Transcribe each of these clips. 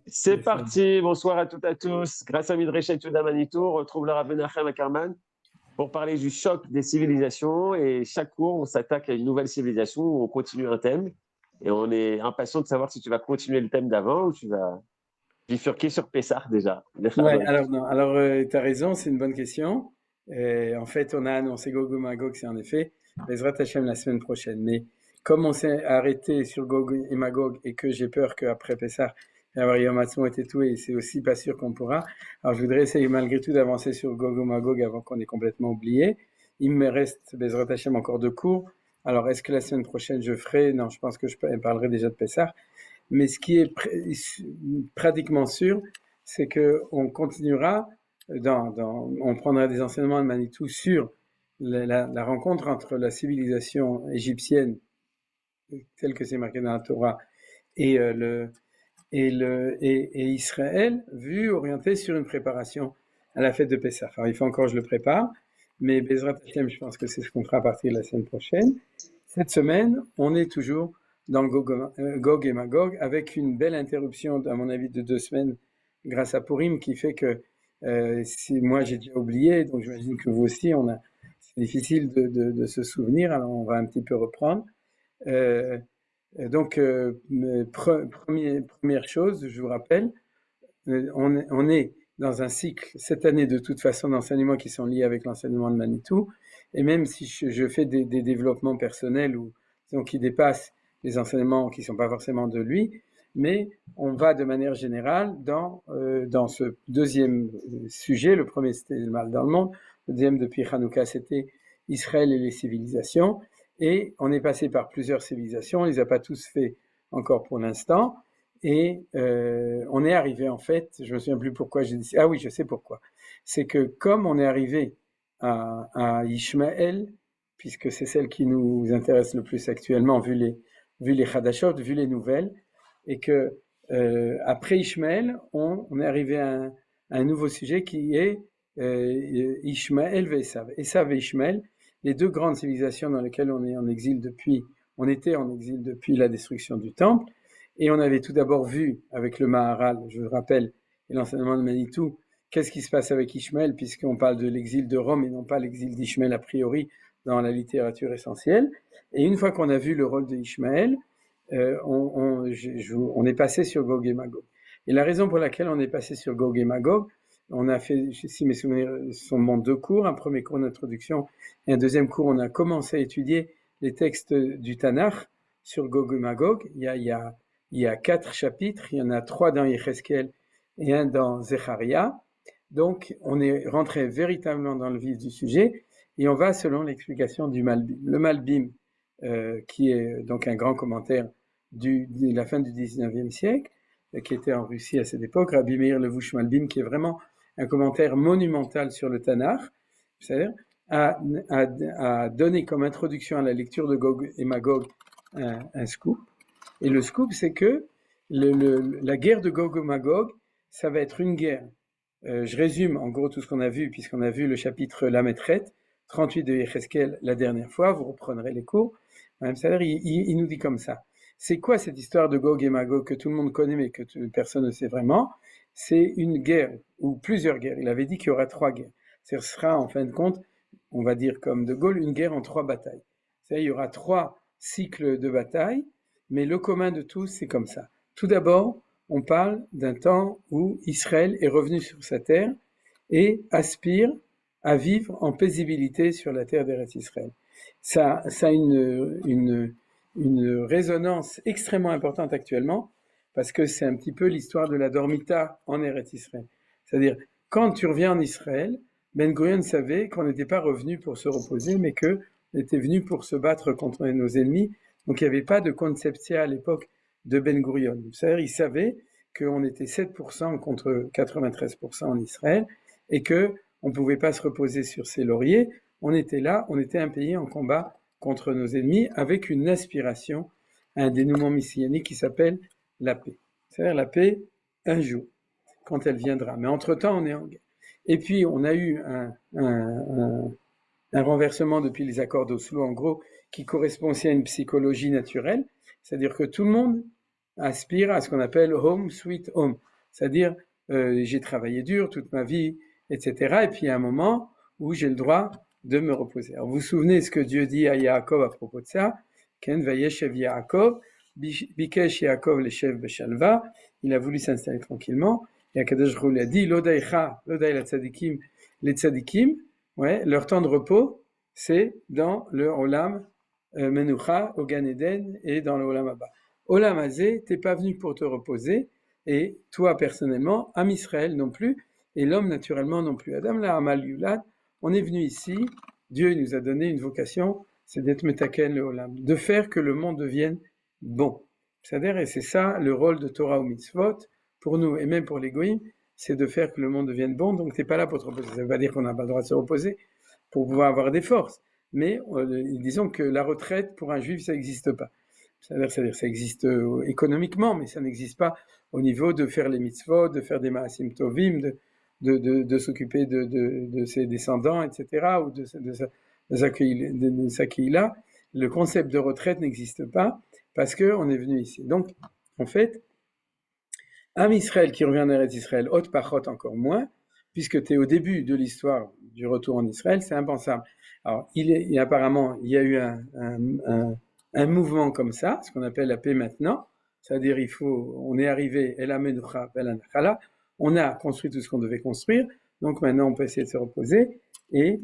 C'est parti, bonsoir à toutes et à tous. Grâce à Midrashet Yehuda Manitou, on retrouve le Rav Menachem Ackerman pour parler du choc des civilisations. Et chaque cours, on s'attaque à une nouvelle civilisation, où on continue un thème. Et on est impatient de savoir si tu vas continuer le thème d'avant ou tu vas bifurquer sur Pessah déjà. Ouais, alors non, alors tu as raison, c'est une bonne question. En fait, on a annoncé Gog et Magog, c'est en effet Bezrat Hashem la semaine prochaine. Mais comme on s'est arrêté sur Gog et Magog et que j'ai peur qu'après Pessah, il va y avoir Yom Ha'atzmaut et tout, et c'est aussi pas sûr qu'on pourra. Alors je voudrais essayer malgré tout d'avancer sur Gog et Magog avant qu'on ait complètement oublié. Il me reste Bezrat Hashem encore 2 cours. Alors est-ce que la semaine prochaine je ferai? Non, je pense que je parlerai déjà de Pessah. Mais ce qui est pratiquement sûr, c'est que on continuera on prendra des enseignements de Manitou sur la rencontre entre la civilisation égyptienne, telle que c'est marqué dans la Torah, et Israël, vu orienté sur une préparation à la fête de Pessah. Alors, il faut encore que je le prépare, mais Bezrat Hashem, je pense que c'est ce qu'on fera à partir de la semaine prochaine. Cette semaine, on est toujours dans le Gog et Magog, avec une belle interruption, à mon avis, de 2 semaines, grâce à Purim, qui fait que si moi j'ai déjà oublié, donc j'imagine que vous aussi, c'est difficile de se souvenir, alors on va un petit peu reprendre. Donc, première chose, je vous rappelle, on est dans un cycle, cette année de toute façon, d'enseignements qui sont liés avec l'enseignement de Manitou, et même si je fais des développements personnels ou donc, qui dépassent les enseignements qui ne sont pas forcément de lui, mais on va de manière générale dans ce deuxième sujet. Le premier, c'était le mal dans le monde. Le deuxième, depuis Hanouka, c'était Israël et les civilisations. Et on est passé par plusieurs civilisations. On ne les a pas tous fait encore pour l'instant. Et on est arrivé, en fait, je me souviens plus pourquoi j'ai dit... Ah oui, je sais pourquoi. C'est que comme on est arrivé à Ishmaël, puisque c'est celle qui nous intéresse le plus actuellement, vu les Hadashot, vu les nouvelles, et que après Ishmaël, on est arrivé à un nouveau sujet qui est Ishmaël et Esav. Esav et Ishmaël, les deux grandes civilisations dans lesquelles on était en exil depuis la destruction du temple, et on avait tout d'abord vu avec le Maharal, je vous rappelle, et l'enseignement de Manitou, qu'est-ce qui se passe avec Ishmaël, puisqu'on parle de l'exil de Rome et non pas l'exil d'Ishmaël a priori dans la littérature essentielle. Et une fois qu'on a vu le rôle de Ishmaël, on est passé sur Gog et Magog. Et la raison pour laquelle on est passé sur Gog et Magog, on a fait, si mes souvenirs sont bons, 2 cours, un premier cours d'introduction et un deuxième cours, on a commencé à étudier les textes du Tanakh sur Gog et Magog. Il y a 4 chapitres, il y en a 3 dans Yecheskel et un dans Zecharia. Donc, on est rentré véritablement dans le vif du sujet et on va selon l'explication du Malbim. Le Malbim, qui est donc un grand commentaire de la fin du 19e siècle, qui était en Russie à cette époque, Rabbi Meir Levush Malbim, qui est vraiment un commentaire monumental sur le Tanakh, c'est-à-dire a donné comme introduction à la lecture de Gog et Magog un scoop. Et le scoop, c'est que la guerre de Gog et Magog, ça va être une guerre. Je résume en gros tout ce qu'on a vu, puisqu'on a vu le chapitre La Maîtrette, 38 de Yecheskel la dernière fois, vous reprendrez les cours. C'est-à-dire, il nous dit comme ça. C'est quoi cette histoire de Gog et Magog que tout le monde connaît mais que personne ne sait vraiment? C'est une guerre, ou plusieurs guerres. Il avait dit qu'il y aura 3 guerres. Ce sera en fin de compte, on va dire comme De Gaulle, une guerre en 3 batailles. C'est-à-dire, il y aura 3 cycles de bataille, mais le commun de tous, c'est comme ça. Tout d'abord, on parle d'un temps où Israël est revenu sur sa terre et aspire à vivre en paisibilité sur la terre d'Eretz Israël. Ça a une résonance extrêmement importante actuellement, parce que c'est un petit peu l'histoire de la dormita en Eretz Israël. C'est-à-dire, quand tu reviens en Israël, Ben Gurion savait qu'on n'était pas revenu pour se reposer, mais qu'on était venu pour se battre contre nos ennemis. Donc il n'y avait pas de conceptia à l'époque de Ben Gurion. C'est-à-dire, il savait qu'on était 7% contre 93% en Israël, et que on ne pouvait pas se reposer sur ses lauriers. On était là, on était un pays en combat contre nos ennemis, avec une aspiration à un dénouement messianique qui s'appelle la paix. C'est-à-dire la paix un jour, quand elle viendra. Mais entre-temps, on est en guerre. Et puis, on a eu un renversement depuis les accords d'Oslo, en gros, qui correspond aussi à une psychologie naturelle. C'est-à-dire que tout le monde aspire à ce qu'on appelle home sweet home. c'est-à-dire j'ai travaillé dur toute ma vie, etc. Et puis il y a un moment où j'ai le droit de me reposer. Alors vous vous souvenez ce que Dieu dit à Yaakov à propos de ça? Ken vayeshev Yaakov, bikesh Yaakov leshev beshalva. Il a voulu s'installer tranquillement. Et Akadosh Baruch Hu lui a dit Lodaicha, Lodai la tzadikim, les tzadikim, ouais, leur temps de repos, c'est dans le Olam Menucha, au Gan Eden et dans le Olam Abba. Olam Hazé, t'es pas venu pour te reposer, et toi personnellement, Am Israël non plus, et l'homme naturellement non plus. Adam la Amal Yulad, on est venu ici, Dieu nous a donné une vocation, c'est d'être Metaken le Olam, de faire que le monde devienne bon. C'est-à-dire, et c'est ça le rôle de Torah ou Mitzvot, pour nous et même pour les Goïms, c'est de faire que le monde devienne bon, donc t'es pas là pour te reposer. Ça veut pas dire qu'on n'a pas le droit de se reposer pour pouvoir avoir des forces, mais disons que la retraite pour un juif ça n'existe pas. C'est-à-dire ça existe économiquement, mais ça n'existe pas au niveau de faire les mitzvot, de faire des maasim tovim, de s'occuper de ses descendants, etc., ou de sa kehila. Le concept de retraite n'existe pas parce qu'on est venu ici. Donc, en fait, Am Israël qui revient en Eretz Israël, hot par hot encore moins, puisque tu es au début de l'histoire du retour en Israël, c'est impensable. Alors, apparemment, il y a eu un mouvement comme ça, ce qu'on appelle la paix maintenant, c'est-à-dire on est arrivé, El Amenucha, El Anachala, on a construit tout ce qu'on devait construire, donc maintenant on peut essayer de se reposer, et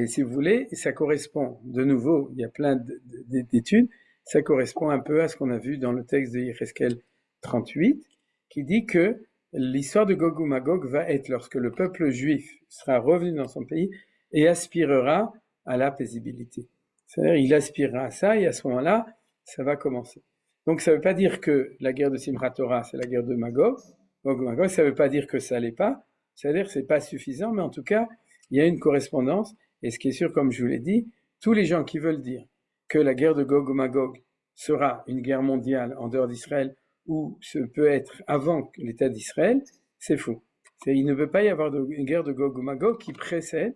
si vous voulez, ça correspond, de nouveau, il y a plein d'études, ça correspond un peu à ce qu'on a vu dans le texte de Yecheskel 38, qui dit que l'histoire de Gog ou Magog va être lorsque le peuple juif sera revenu dans son pays et aspirera à la paisibilité. C'est-à-dire, il aspirera à ça et à ce moment-là, ça va commencer. Donc, ça ne veut pas dire que la guerre de Simchat Torah, c'est la guerre de Magog. Gog ou Magog, ça ne veut pas dire que ça l'est pas. C'est-à-dire que c'est pas suffisant, mais en tout cas, il y a une correspondance. Et ce qui est sûr, comme je vous l'ai dit, tous les gens qui veulent dire que la guerre de Gog ou Magog sera une guerre mondiale en dehors d'Israël, ou ce peut être avant l'État d'Israël, c'est faux. Il ne peut pas y avoir une guerre de Gog ou Magog qui précède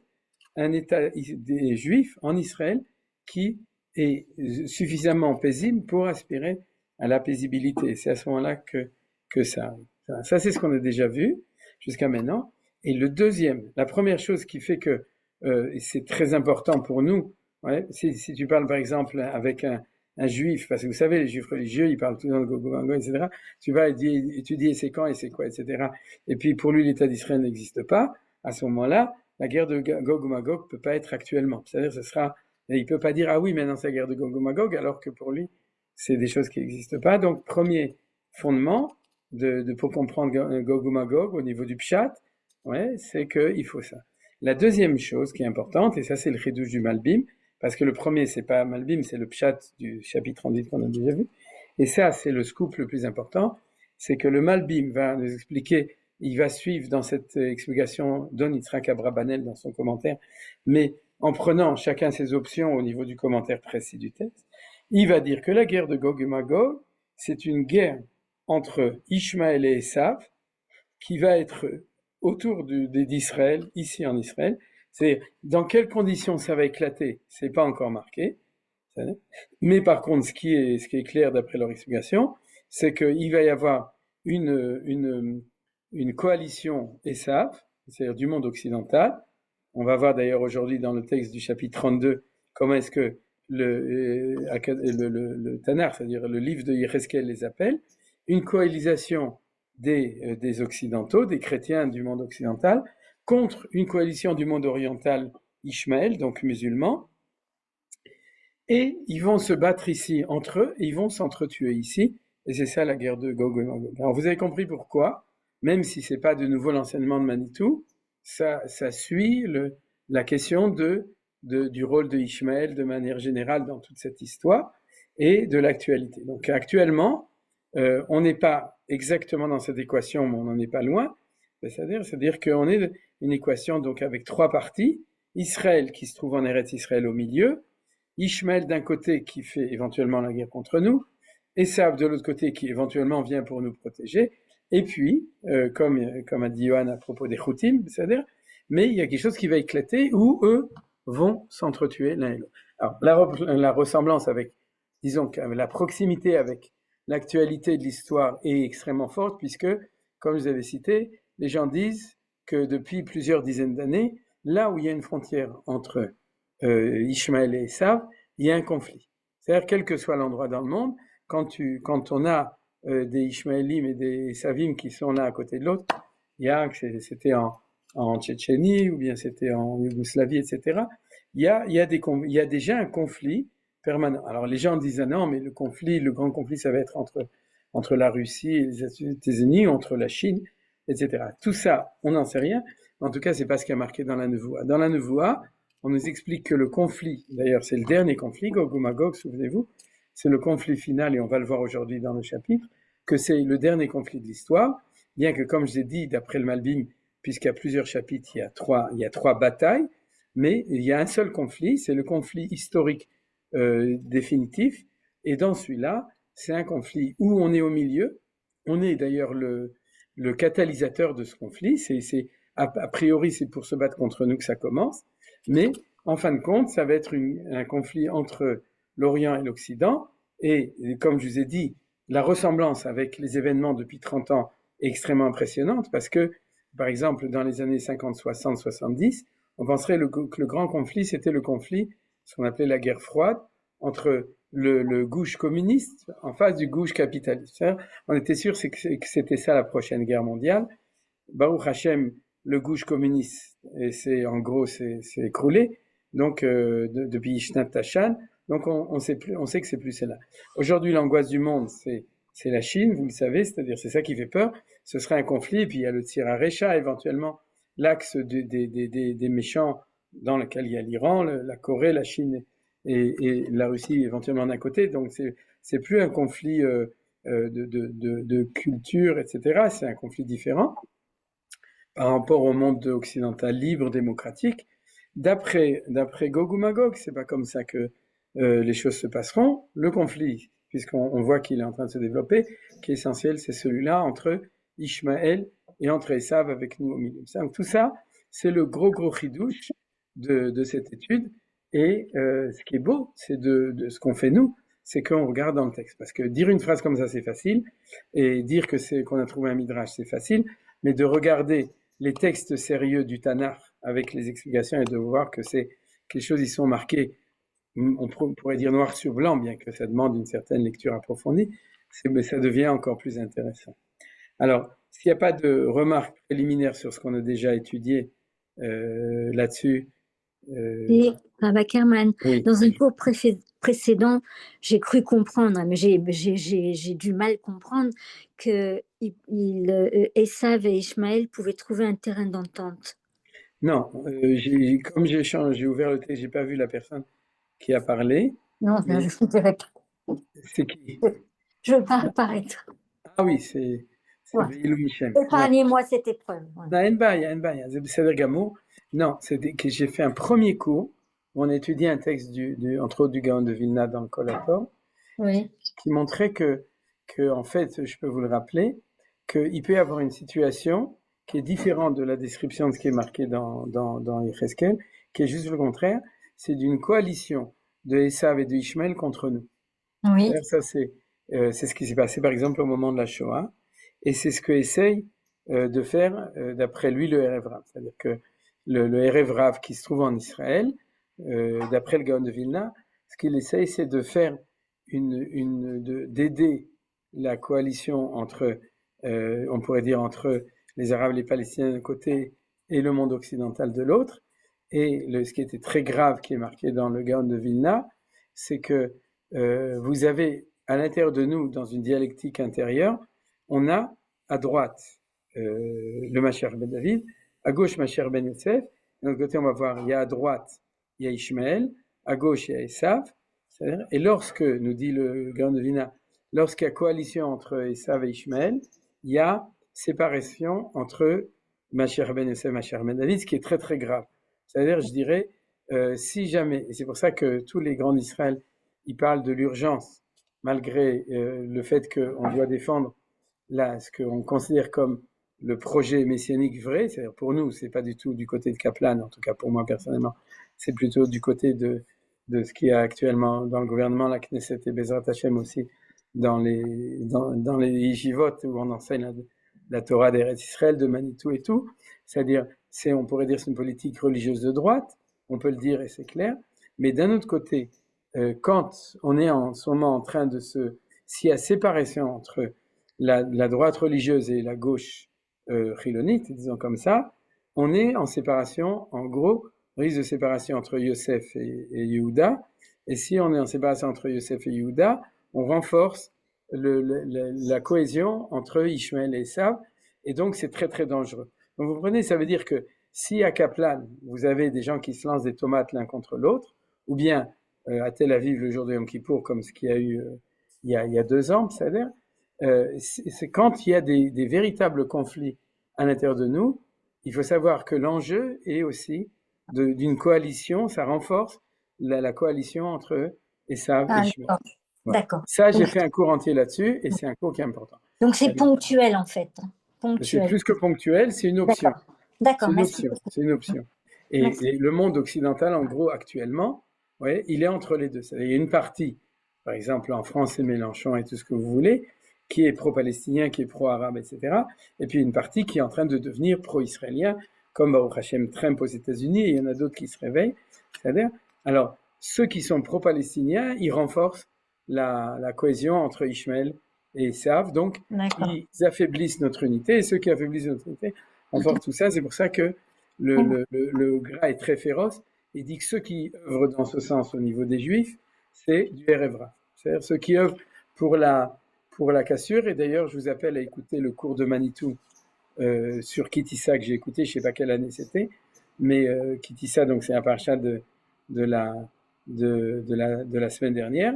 un État des Juifs en Israël qui est suffisamment paisible pour aspirer à la paisibilité. C'est à ce moment-là que ça arrive. Ça, c'est ce qu'on a déjà vu jusqu'à maintenant. Et la première chose qui fait que c'est très important pour nous, ouais, si tu parles par exemple avec un juif, parce que vous savez, les juifs religieux, ils parlent tout dans le Gog ou Magog, etc. Tu vas étudier c'est quand et c'est quoi, etc. Et puis pour lui, l'État d'Israël n'existe pas. À ce moment-là, la guerre de Gog ou Magog peut pas être actuellement. C'est-à-dire, il peut pas dire ah oui, maintenant c'est la guerre de Gog ou Magog, alors que pour lui, c'est des choses qui n'existent pas. Donc premier fondement pour comprendre Gog ou Magog au niveau du pshat, ouais, c'est qu'il faut ça. La deuxième chose qui est importante, et ça c'est le chidouche du Malbim, parce que le premier, c'est pas Malbim, c'est le pshat du chapitre 38 qu'on a déjà vu. Et ça, c'est le scoop le plus important, c'est que le Malbim va nous expliquer, il va suivre dans cette explication Don Yitzhak Abrabanel dans son commentaire, mais en prenant chacun ses options au niveau du commentaire précis du texte, il va dire que la guerre de Gog et Magog, c'est une guerre entre Ishmaël et Esav, qui va être autour d'Israël, ici en Israël. C'est dans quelles conditions ça va éclater, c'est pas encore marqué. Mais par contre, ce qui est clair d'après leur explication, c'est qu'il va y avoir une coalition Esav, c'est-à-dire du monde occidental. On va voir d'ailleurs aujourd'hui dans le texte du chapitre 32 comment est-ce que le Tanakh, c'est-à-dire le livre de Yecheskel les appelle, une coalition des occidentaux, des chrétiens du monde occidental, contre une coalition du monde oriental Ishmaël, donc musulman, et ils vont se battre ici entre eux, et ils vont s'entretuer ici, et c'est ça la guerre de Gog et Magog. Alors vous avez compris pourquoi, même si c'est pas de nouveau l'enseignement de Manitou, ça suit la question du rôle de Ishmaël de manière générale dans toute cette histoire, et de l'actualité. Donc actuellement, on n'est pas exactement dans cette équation, mais on n'en est pas loin, c'est-à-dire qu'on est une équation donc avec trois parties, Israël qui se trouve en Eretz Israël au milieu, Ishmaël d'un côté qui fait éventuellement la guerre contre nous, Esav de l'autre côté qui éventuellement vient pour nous protéger, et puis, comme a dit Yohan à propos des Choutim, c'est-à-dire, mais il y a quelque chose qui va éclater où eux vont s'entretuer l'un et l'autre. Alors, la ressemblance avec, disons, la proximité avec l'actualité de l'histoire est extrêmement forte puisque comme je vous avais cité, les gens disent que depuis plusieurs dizaines d'années, là où il y a une frontière entre Ishmaël et Esav, il y a un conflit. C'est-à-dire, quel que soit l'endroit dans le monde, quand on a des Ishmaélim et des Esavim qui sont l'un à côté de l'autre, il y a, c'était en Tchétchénie ou bien c'était en Yougoslavie, etc. Il y a déjà un conflit permanent. Alors les gens disent ah non, mais le grand conflit, ça va être entre la Russie et les États-Unis, entre la Chine, etc. Tout ça, on n'en sait rien. En tout cas, c'est pas ce qui a marqué dans la Nevoua. Dans la Nevoua, on nous explique que le conflit, d'ailleurs c'est le dernier conflit, Gog ou Magog, souvenez-vous, c'est le conflit final, et on va le voir aujourd'hui dans le chapitre, que c'est le dernier conflit de l'histoire, bien que, comme je l'ai dit, d'après le Malbim, puisqu'il y a plusieurs chapitres, il y a trois batailles, mais il y a un seul conflit, c'est le conflit historique définitif, et dans celui-là, c'est un conflit où on est au milieu, on est d'ailleurs le catalyseur de ce conflit, a priori c'est pour se battre contre nous que ça commence, mais en fin de compte, ça va être un conflit entre l'Orient et l'Occident, et comme je vous ai dit, la ressemblance avec les événements depuis 30 ans est extrêmement impressionnante, parce que, par exemple, dans les années 50, 60, 70, on penserait que le grand conflit, c'était le conflit, ce qu'on appelait la guerre froide, entre le gouche communiste en face du gouche capitaliste. On était sûr que c'était ça la prochaine guerre mondiale. Baruch Hashem, le gouche communiste, et c'est écroulé, donc depuis Ishnat Tashan, donc on sait que c'est plus celle-là. Aujourd'hui, l'angoisse du monde, c'est la Chine, vous le savez, c'est-à-dire c'est ça qui fait peur. Ce serait un conflit, et puis il y a le tir à Recha, éventuellement l'axe des méchants dans lequel il y a l'Iran, la Corée, la Chine et la Russie éventuellement d'un côté. Donc c'est plus un conflit de culture, etc. C'est un conflit différent par rapport au monde occidental libre, démocratique. D'après Gog ou Magog, c'est pas comme ça que les choses se passeront. Le conflit, puisqu'on voit qu'il est en train de se développer, qui est essentiel, c'est celui-là entre Ishmaël et entre Esav avec nous au milieu. Donc tout ça, c'est le gros chidouche de cette étude. Et ce qui est beau, c'est de ce qu'on fait nous, c'est qu'on regarde dans le texte. Parce que dire une phrase comme ça, c'est facile, et dire qu'on a trouvé un midrash, c'est facile, mais de regarder les textes sérieux du Tanakh avec les explications et de voir que c'est quelque chose, ils sont marqués, on pourrait dire noir sur blanc, bien que ça demande une certaine lecture approfondie, mais ça devient encore plus intéressant. Alors, s'il n'y a pas de remarques préliminaires sur ce qu'on a déjà étudié là-dessus. Et Rabbi Kerman, Oui. dans un cours précédent, j'ai cru comprendre, mais j'ai du mal comprendre que Esav et Ishmaël pouvaient trouver un terrain d'entente. Non, comme j'ai ouvert le texte, j'ai pas vu la personne qui a parlé. Non, mais... je ne dirais pas. C'est qui? Je ne veux pas apparaître. Ah oui, c'est Veilou Michem. Épargnez-moi cette épreuve. Non, c'est que j'ai fait un premier cours où on a étudié un texte entre autres du Gaon de Vilna dans le Collator, oui. qui montrait que en fait, je peux vous le rappeler, qu'il peut y avoir une situation qui est différente de la description de ce qui est marqué dans Yecheskel, qui est juste le contraire, c'est d'une coalition de Esav et de Ishmaël contre nous. Oui. Ça, c'est ce qui s'est passé par exemple au moment de la Shoah, et c'est ce que essaye de faire d'après lui le Erev Rav, c'est-à-dire que le Erev Rav qui se trouve en Israël, d'après le Gaon de Vilna, ce qu'il essaye, c'est de faire d'aider la coalition entre, on pourrait dire entre les Arabes et les Palestiniens d'un côté et le monde occidental de l'autre. Et ce qui était très grave, qui est marqué dans le Gaon de Vilna, c'est que vous avez à l'intérieur de nous, dans une dialectique intérieure, on a à droite le Mashiach ben David, à gauche Mashiach ben Yosef. De l'autre côté, on va voir, il y a à droite, il y a Ishmaël, à gauche, il y a Esav. Et lorsque, nous dit le Gaon de Vilna, lorsqu'il y a coalition entre Esav et Ishmaël, il y a séparation entre Mashiach ben Yosef et Mashiach ben David, ce qui est très très grave. C'est-à-dire, je dirais, si jamais, et c'est pour ça que tous les grands d'Israël, ils parlent de l'urgence, malgré le fait qu'on doit défendre là, ce qu'on considère comme le projet messianique vrai, c'est-à-dire pour nous, c'est pas du tout du côté de Kaplan, en tout cas pour moi personnellement, c'est plutôt du côté de ce qu'il y a actuellement dans le gouvernement, la Knesset et Bezrat Hashem aussi, dans les yeshivot où on enseigne la Torah d'Eretz Israël, de Manitou et tout. C'est-à-dire, on pourrait dire c'est une politique religieuse de droite, on peut le dire et c'est clair. Mais d'un autre côté, quand on est en ce moment en train de s'il y a séparation entre la droite religieuse et la gauche chilonite, disons comme ça, on est en séparation, en gros, risque de séparation entre Yosef et Yehuda. Et si on est en séparation entre Yosef et Yehuda, on renforce la cohésion entre Ishmaël et Esav, et donc c'est très très dangereux. Donc vous comprenez, ça veut dire que si à Kaplan, vous avez des gens qui se lancent des tomates l'un contre l'autre, ou bien à Tel Aviv le jour de Yom Kippour, comme ce qu'il y a eu il y a 2 ans, c'est-à-dire, c'est quand il y a des véritables conflits à l'intérieur de nous, il faut savoir que l'enjeu est aussi d'une coalition, ça renforce la coalition entre Esav et Ishmael. Voilà. D'accord. Ça, j'ai fait un cours entier là-dessus, et c'est un cours qui est important. Donc c'est ponctuel en fait. C'est plus que ponctuel, c'est une option. D'accord. C'est une option. Et le monde occidental, en gros, actuellement, ouais, il est entre les deux. Il y a une partie, par exemple en France, c'est Mélenchon et tout ce que vous voulez, qui est pro-palestinien, qui est pro-arabe, etc. Et puis une partie qui est en train de devenir pro-israélien, comme Baruch Hashem Trump aux États-Unis, et il y en a d'autres qui se réveillent. C'est-à-dire, alors, ceux qui sont pro-palestiniens, ils renforcent la cohésion entre Ishmael et Esav, donc ils affaiblissent notre unité, et ceux qui affaiblissent notre unité renforcent tout ça. C'est pour ça que le Gra est très féroce. Il dit que ceux qui œuvrent dans ce sens au niveau des Juifs, c'est du Erev Rav. C'est-à-dire ceux qui œuvrent pour la cassure, et d'ailleurs je vous appelle à écouter le cours de Manitou sur Kitissa que j'ai écouté, je ne sais pas quelle année c'était, mais Kitissa, donc c'est un parachat de la semaine dernière,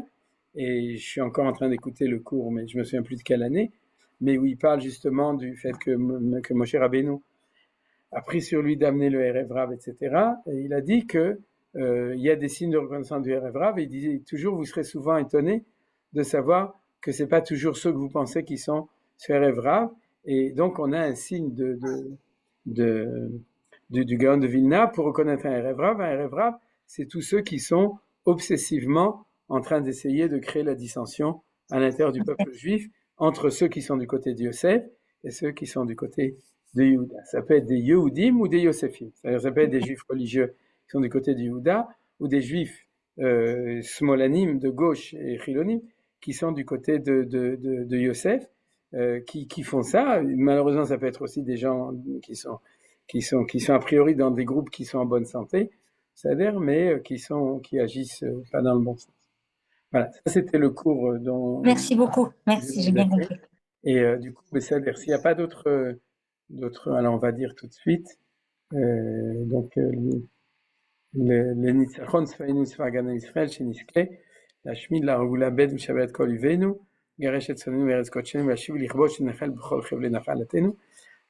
et je suis encore en train d'écouter le cours, mais je me souviens plus de quelle année, mais où il parle justement du fait que Moshe Rabbeinu a pris sur lui d'amener le Erev Rav, etc. Et il a dit que il y a des signes de reconnaissance du Erev Rav, et il disait toujours, vous serez souvent étonné de savoir que c'est pas toujours ceux que vous pensez qui sont sur Erev Rav, et donc on a un signe du Gaon de Vilna pour reconnaître un Erev Rav. Un Erev Rav, c'est tous ceux qui sont obsessivement en train d'essayer de créer la dissension à l'intérieur du peuple juif entre ceux qui sont du côté de Yosef et ceux qui sont du côté de Yehuda. Ça peut être des Yehudim ou des Yosefim. C'est-à-dire ça peut être des juifs religieux qui sont du côté de Yehuda ou des juifs smolanim de gauche et chilonim qui sont du côté de Yosef, qui font ça. Malheureusement, ça peut être aussi des gens qui sont a priori dans des groupes qui sont en bonne santé, c'est-à-dire, mais qui agissent pas dans le bon sens. Voilà, ça c'était le cours dont... Merci beaucoup, merci, j'ai bien compris. Et du coup, c'est-à-dire, s'il n'y a pas d'autres, alors on va dire tout de suite, donc le Nitzachon Sfainu Sfagana Israël chez Niske, la Shmid la Regula Bed Shavet Kol Ivenu, Garesh et Tsonim Eretz Kotchen, Vashiv Lichbosh Nechel B'chol Chevle Nachalatenu,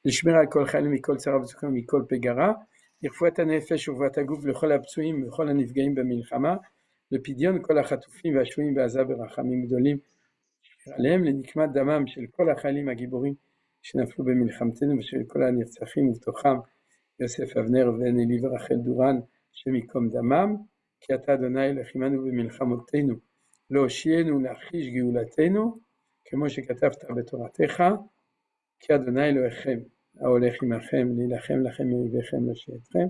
לשמר על כל חייל מכל צרה וצוקה מכל פגרה, לרפואת הנפש ורפואת הגוף לכל הפצועים וכל הנפגעים במלחמה, לפדיון כל החטופים והשבויים בעזה ברחמים גדולים עליהם, לנקמת דמם של כל החיילים הגיבורים שנפלו במלחמתנו ושל כל הנרצחים ובתוכם יוסף אבנר ונלי ורחל דורן שמקום דמם, כי אתה אדוני לחימנו במלחמותינו, להושיענו להחיש גאולתנו, כמו שכתבת בתורתך, כי אדוני אלוהיכם ההולך עמכם להילחם לכם מאויביכם להושיע אתכם,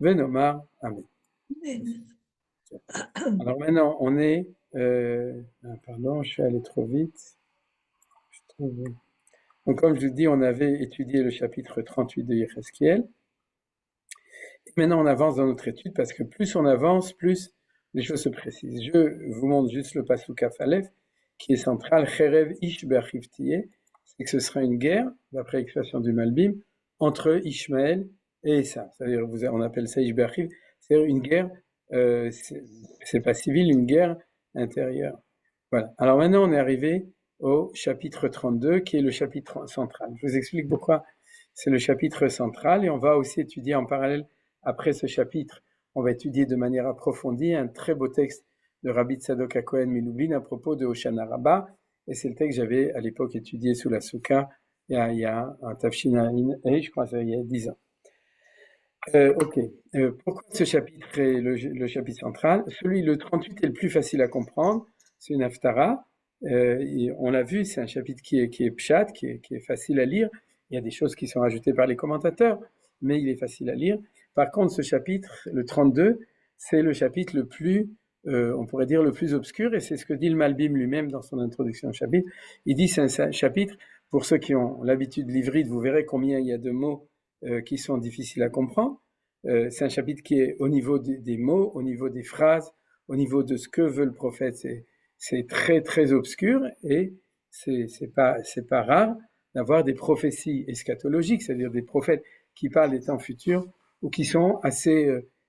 ונאמר אמן. Alors maintenant on est pardon, je suis allé trop vite. Donc comme je vous dis, on avait étudié le chapitre 38 de Yechesquiel. Et maintenant on avance dans notre étude parce que plus on avance, plus les choses se précisent. Je vous montre juste le pasuk Kaf Aleph qui est central, Cherev Ish Be'achiv Tiyeh, c'est que ce sera une guerre, d'après l'expression du Malbim, entre Ishmaël et Esav. C'est-à-dire, on appelle ça Ish Be'achiv, c'est-à-dire une guerre, c'est pas civil, une guerre intérieure. Voilà. Alors maintenant, on est arrivé au chapitre 32, qui est le chapitre central. Je vous explique pourquoi c'est le chapitre central, et on va aussi étudier en parallèle, après ce chapitre, on va étudier de manière approfondie un très beau texte de Rabbi Tzadok HaKohen Milublin à propos de Hoshana Rabbah, et c'est le texte que j'avais à l'époque étudié sous la Souka, il y a un Tafshina, je crois il y a 10 ans. Ok. Pourquoi ce chapitre est le chapitre central? Le 38 est le plus facile à comprendre, c'est une Haftara, on l'a vu, c'est un chapitre qui est pshat, qui est facile à lire, Il y a des choses qui sont rajoutées par les commentateurs, mais il est facile à lire. Par contre, ce chapitre, le 32, c'est le chapitre le plus, on pourrait dire le plus obscur, et c'est ce que dit le Malbim lui-même dans son introduction au chapitre. Il dit c'est un chapitre, pour ceux qui ont l'habitude de l'ivrite, vous verrez combien il y a de mots qui sont difficiles à comprendre. C'est un chapitre qui est au niveau des mots, au niveau des phrases, au niveau de ce que veut le prophète. C'est très très obscur, et c'est pas rare d'avoir des prophéties eschatologiques, c'est-à-dire des prophètes qui parlent des temps futurs ou qui sont assez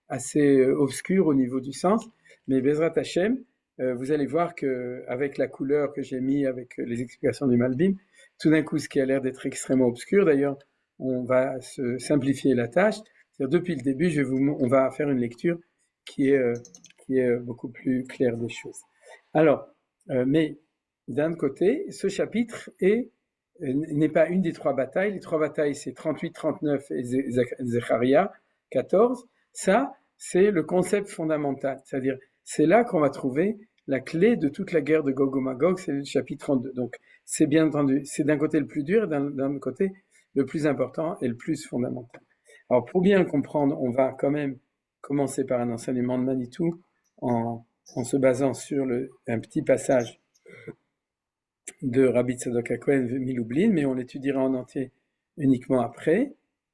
obscurs au niveau du sens. Mais Bezrat Hashem, vous allez voir qu'avec la couleur que j'ai mis, avec les explications du Malbim, tout d'un coup, ce qui a l'air d'être extrêmement obscur, d'ailleurs, on va se simplifier la tâche. C'est-à-dire, depuis le début, on va faire une lecture qui est beaucoup plus claire des choses. Alors, mais d'un côté, ce chapitre n'est pas une des trois batailles. Les trois batailles, c'est 38, 39 et Zecharia 14. Ça, c'est le concept fondamental. C'est-à-dire, c'est là qu'on va trouver la clé de toute la guerre de Gog et Magog, c'est le chapitre 32. Donc, c'est bien entendu, c'est d'un côté le plus dur et d'un côté le plus important et le plus fondamental. Alors, pour bien le comprendre, on va quand même commencer par un enseignement de Manitou en se basant sur un petit passage de Rabbi Tzadok HaKohen Milublin, mais on l'étudiera en entier uniquement après.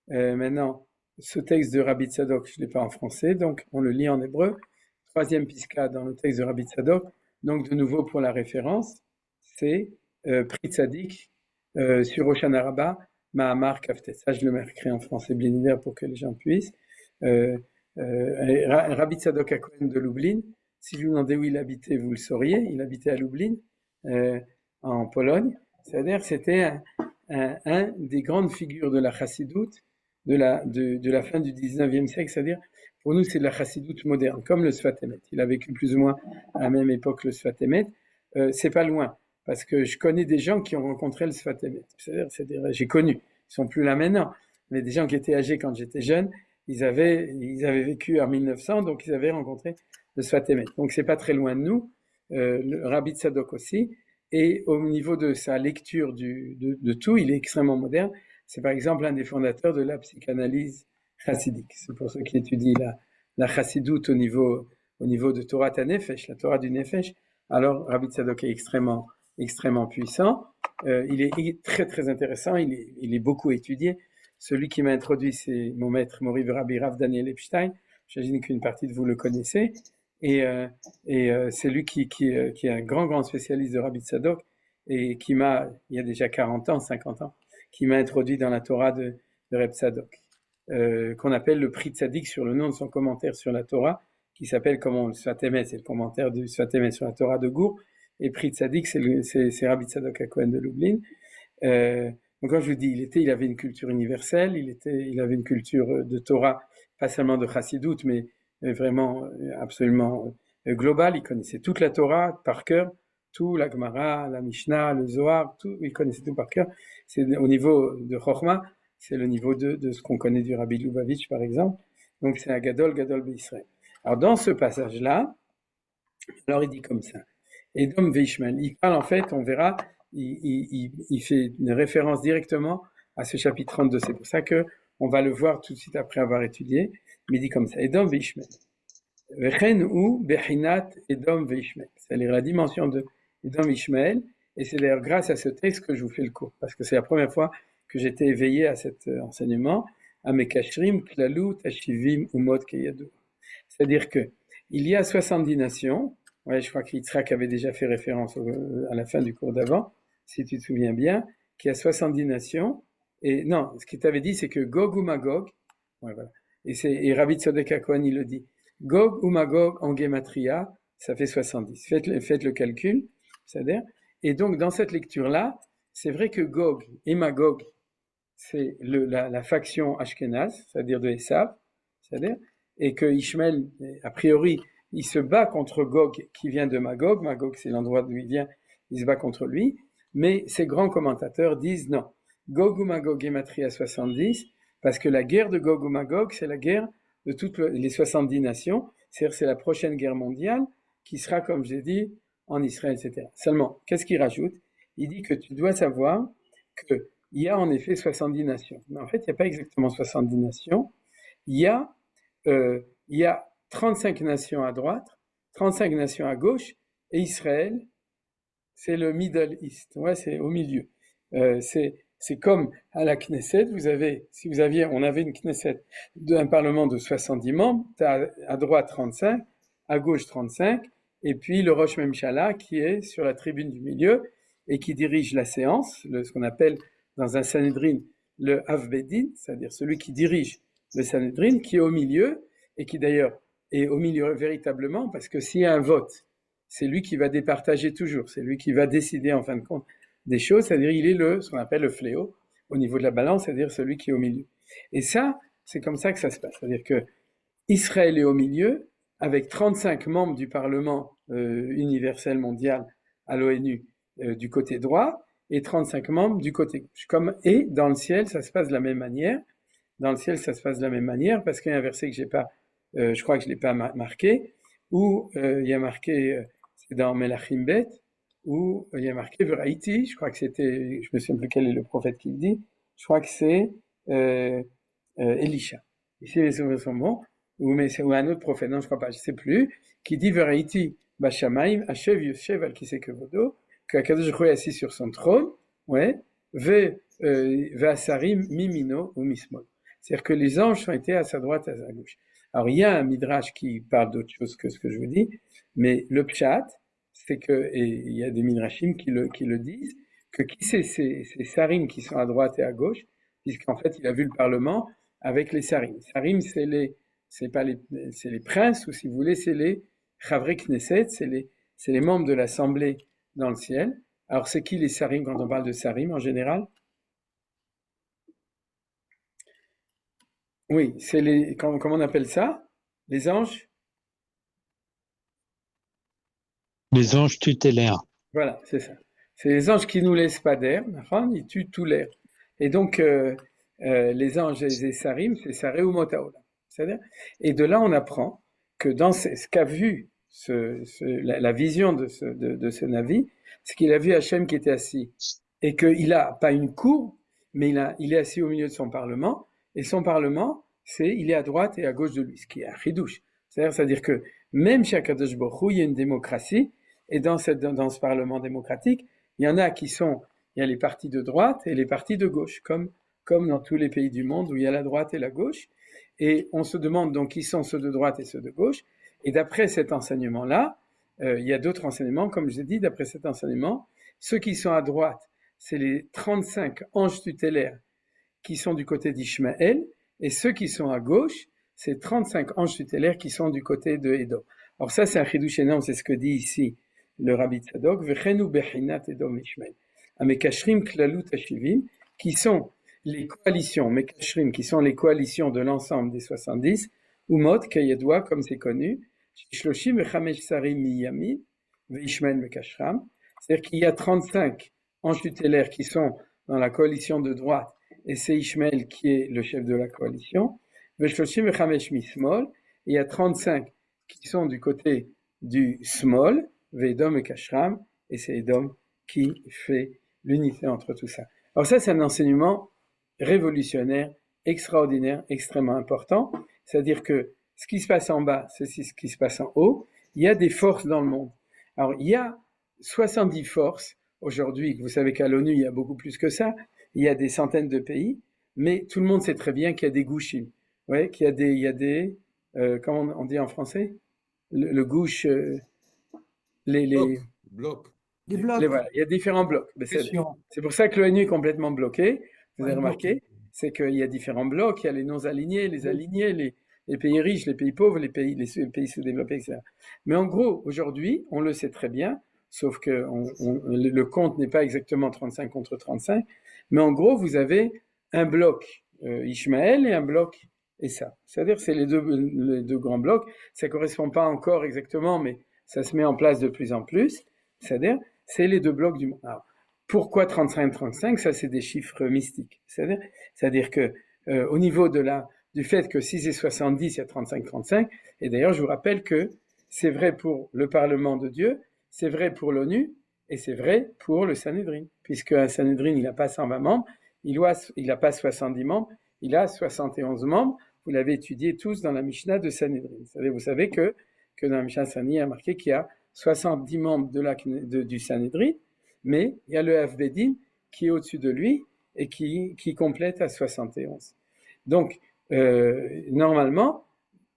Maintenant, ce texte de Rabbi Tzadok, je ne l'ai pas en français, donc on le lit en hébreu. Troisième pisca dans le texte de Rabbi Tzadok, donc de nouveau pour la référence, c'est Pri Tzadik sur Hoshana Rabbah, Mahamar Kaftet. Ça, je le mettrai en français bien évidemment pour que les gens puissent. Rabbi Tzadok HaKohen de Lublin, si je vous demandais où il habitait, vous le sauriez, il habitait à Lublin, en Pologne. C'est-à-dire c'était un des grandes figures de la chassidoute de la fin du 19e siècle, c'est-à-dire pour nous c'est de la chassidoute moderne, comme le Sfat Emet. Il a vécu plus ou moins à la même époque le Sfat Emet. C'est pas loin, parce que je connais des gens qui ont rencontré le Sfat Emet. C'est-à-dire j'ai connu, ils sont plus là maintenant, mais des gens qui étaient âgés quand j'étais jeune, ils avaient vécu en 1900, donc ils avaient rencontré le Sfat Emet. Donc c'est pas très loin de nous. Le Rabbi Tzadok aussi. Et au niveau de sa lecture de tout, il est extrêmement moderne. C'est par exemple un des fondateurs de la psychanalyse chassidique. C'est pour ceux qui étudient la chassidoute au niveau de Torah Nefesh, la Torah du Nefesh. Alors Rabbi Tzadok est extrêmement, extrêmement puissant. Il est très, très intéressant. Il est beaucoup étudié. Celui qui m'a introduit, c'est mon maître, Mori Rabbi Rav Daniel Epstein. J'imagine qu'une partie de vous le connaissez. Et c'est lui qui est un grand spécialiste de Rabbi Tzadok et qui m'a, il y a déjà 40 ans, 50 ans, qui m'a introduit dans la Torah de Reb Tzadok, qu'on appelle le Pri Tzadik sur le nom de son commentaire sur la Torah, qui s'appelle comment le Sfat Emet, c'est le commentaire du Sfat Emet sur la Torah de Gour, et Pri Tzadik, c'est Rabbi Tzadok HaKohen de Lublin. Donc quand je vous dis, il avait une culture universelle, il avait une culture de Torah, pas seulement de Chassidut, mais vraiment absolument global. Il connaissait toute la Torah par cœur, tout, la Gemara, la Mishnah, le Zohar, tout, il connaissait tout par cœur. C'est au niveau de Chochma, c'est le niveau de ce qu'on connaît du Rabbi Lubavitch par exemple. Donc c'est un Gadol B'Israël. Alors dans ce passage-là, alors il dit comme ça, Edom Veishmael, il parle en fait, on verra, il fait une référence directement à ce chapitre 32. C'est pour ça que on va le voir tout de suite après avoir étudié. Mais il dit comme ça, Edom Veishmael. Vechen ou Bechinat Edom Veishmael. C'est-à-dire la dimension de Edom Veishmael. Et c'est d'ailleurs grâce à ce texte que je vous fais le cours. Parce que c'est la première fois que j'étais éveillé à cet enseignement. Amekashrim, Klalut, Ashivim, Umot, Keyadou. C'est-à-dire que il y a 70 nations. Ouais, je crois qu'Yitzhak avait déjà fait référence à la fin du cours d'avant, si tu te souviens bien, qu'il y a 70 nations. Et non, ce qu'il t'avait dit, c'est que Gog ou Magog, ouais, voilà. Et Rabbi Tzadok HaKohen, il le dit. Gog ou Magog en Gematria, ça fait 70. Faites le calcul, c'est-à-dire. Et donc, dans cette lecture-là, c'est vrai que Gog et Magog, c'est la faction Ashkenaz, c'est-à-dire de Esav, c'est-à-dire, et que Ishmael, a priori, il se bat contre Gog qui vient de Magog. Magog, c'est l'endroit d'où il vient, il se bat contre lui. Mais ces grands commentateurs disent non. Gog ou Magog Gematria 70, parce que la guerre de Gog ou Magog, c'est la guerre de toutes les 70 nations, c'est-à-dire c'est la prochaine guerre mondiale qui sera, comme j'ai dit, en Israël, etc. Seulement, qu'est-ce qu'il rajoute? Il dit que tu dois savoir qu'il il y a en effet 70 nations. Mais en fait, il n'y a pas exactement 70 nations. Il y a, il y a 35 nations à droite, 35 nations à gauche, et Israël, c'est le Middle East, ouais, c'est au milieu. C'est comme à la Knesset, on avait une Knesset d'un parlement de 70 membres, à droite 35, à gauche 35, et puis le Rosh Memshala qui est sur la tribune du milieu et qui dirige la séance, ce qu'on appelle dans un Sanhedrin le Avbedin, c'est-à-dire celui qui dirige le Sanhedrin, qui est au milieu, et qui d'ailleurs est au milieu véritablement, parce que s'il y a un vote, c'est lui qui va départager toujours, c'est lui qui va décider en fin de compte des choses, c'est-à-dire il est ce qu'on appelle le fléau au niveau de la balance, c'est-à-dire celui qui est au milieu. Et ça, c'est comme ça que ça se passe, c'est-à-dire que Israël est au milieu, avec 35 membres du Parlement universel mondial à l'ONU du côté droit, et 35 membres du côté gauche. Et dans le ciel, ça se passe de la même manière. Dans le ciel, ça se passe de la même manière, parce qu'il y a un verset que je crois que je ne l'ai pas marqué, où il y a marqué, c'est dans Melachim Bet, où il y a marqué Veraïti, je crois que c'était, je me souviens plus quel est le prophète qui le dit, je crois que c'est Elisha. Ici les souvenirs sont bons, ou un autre prophète, non je crois pas, je sais plus, qui dit Veraïti Bashamaim, Hashev Yoshev al Kisekevodo, que Akadosh Baruch Hu est assis sur son trône, ouais, Ve'asarim Mimino ou Mismol. C'est-à-dire que les anges ont été à sa droite, à sa gauche. Alors il y a un midrash qui parle d'autre chose que ce que je vous dis, mais le pshat, c'est que, et il y a des midrashim qui le disent, que qui c'est ces sarim qui sont à droite et à gauche, puisqu'en fait il a vu le Parlement avec les sarim. Sarim, c'est les princes, ou si vous voulez, c'est les Chavrei Knesset, c'est les membres de l'Assemblée dans le ciel. Alors c'est qui les sarim quand on parle de sarim en général? Oui, c'est comment on appelle ça? Les anges? Les anges tutélaires. Voilà, c'est ça. C'est les anges qui nous laissent pas d'air, ils tuent tout l'air. Et donc, les anges et les sarim, c'est saré ou motaola. C'est-à-dire, et de là, on apprend que dans ce qu'a vu la vision de ce Navi, c'est qu'il a vu Hachem qui était assis, et qu'il a pas une cour, mais il est assis au milieu de son parlement, et son parlement, il est à droite et à gauche de lui, ce qui est un chidouche. C'est-à-dire que même chez Akadosh Baruch Hu, il y a une démocratie, et dans ce parlement démocratique, il y a les partis de droite et les partis de gauche, comme dans tous les pays du monde où il y a la droite et la gauche. Et on se demande donc qui sont ceux de droite et ceux de gauche. Et d'après cet enseignement-là, il y a d'autres enseignements, comme je l'ai dit, d'après cet enseignement, ceux qui sont à droite, c'est les 35 anges tutélaires qui sont du côté d'Ishmaël, et ceux qui sont à gauche, c'est 35 anges tutélaires qui sont du côté de Édom. Alors ça, c'est un chidouche énorme, c'est ce que dit ici le Rabbi Tzadok, Vechenu bechinat Edom Ishmael, Amekashrim klalut hashivim, qui sont les coalitions, Mekashrim, qui sont les coalitions de l'ensemble des 70, Umot, Kayedwa, comme c'est connu, Shloshim Vechamesh Sarim Miyamin, Veishmael Mekashram, c'est-à-dire qu'il y a 35 anges tutélaires qui sont dans la coalition de droite, et c'est Ishmael qui est le chef de la coalition, Veshloshim Vechamesh Mismol, il y a 35 qui sont du côté du Smol, Vedom et Kashram, et c'est Edom qui fait l'unité entre tout ça. Alors ça, c'est un enseignement révolutionnaire, extraordinaire, extrêmement important, c'est-à-dire que ce qui se passe en bas, c'est ce qui se passe en haut, il y a des forces dans le monde. Alors il y a 70 forces aujourd'hui, vous savez qu'à l'ONU, il y a beaucoup plus que ça, il y a des centaines de pays, mais tout le monde sait très bien qu'il y a des gouchim, ouais, qu'il y a des comment on dit en français? Le gouche... les blocs. Des blocs. Voilà, il y a différents blocs. C'est pour ça que l'ONU est complètement bloqué. Vous avez remarqué, c'est qu'il y a différents blocs. Il y a les non-alignés, les alignés, les pays riches, les pays pauvres, les pays sous-développés, etc. Mais en gros, aujourd'hui, on le sait très bien, sauf que le compte n'est pas exactement 35 contre 35. Mais en gros, vous avez un bloc Ishmaël et un bloc Esav. C'est-à-dire, c'est les deux grands blocs. Ça ne correspond pas encore exactement, mais ça se met en place de plus en plus, c'est-à-dire, c'est les deux blocs du monde. Alors, pourquoi 35-35? Ça, c'est des chiffres mystiques. C'est-à-dire que au niveau du fait que 6 et 70, il y a 35-35, et d'ailleurs, je vous rappelle que c'est vrai pour le Parlement de Dieu, c'est vrai pour l'ONU, et c'est vrai pour le Sanhedrin, puisque un Sanhedrin, il n'a pas 120 membres, il n'a pas 70 membres, il a 71 membres. Vous l'avez étudié tous dans la Mishnah de Sanhedrin. Vous savez que dans la Mishnah de Sanhedrin, il y a marqué qu'il y a 70 membres du Sanhedrin, mais il y a le Avbedin qui est au-dessus de lui et qui complète à 71. Donc, normalement,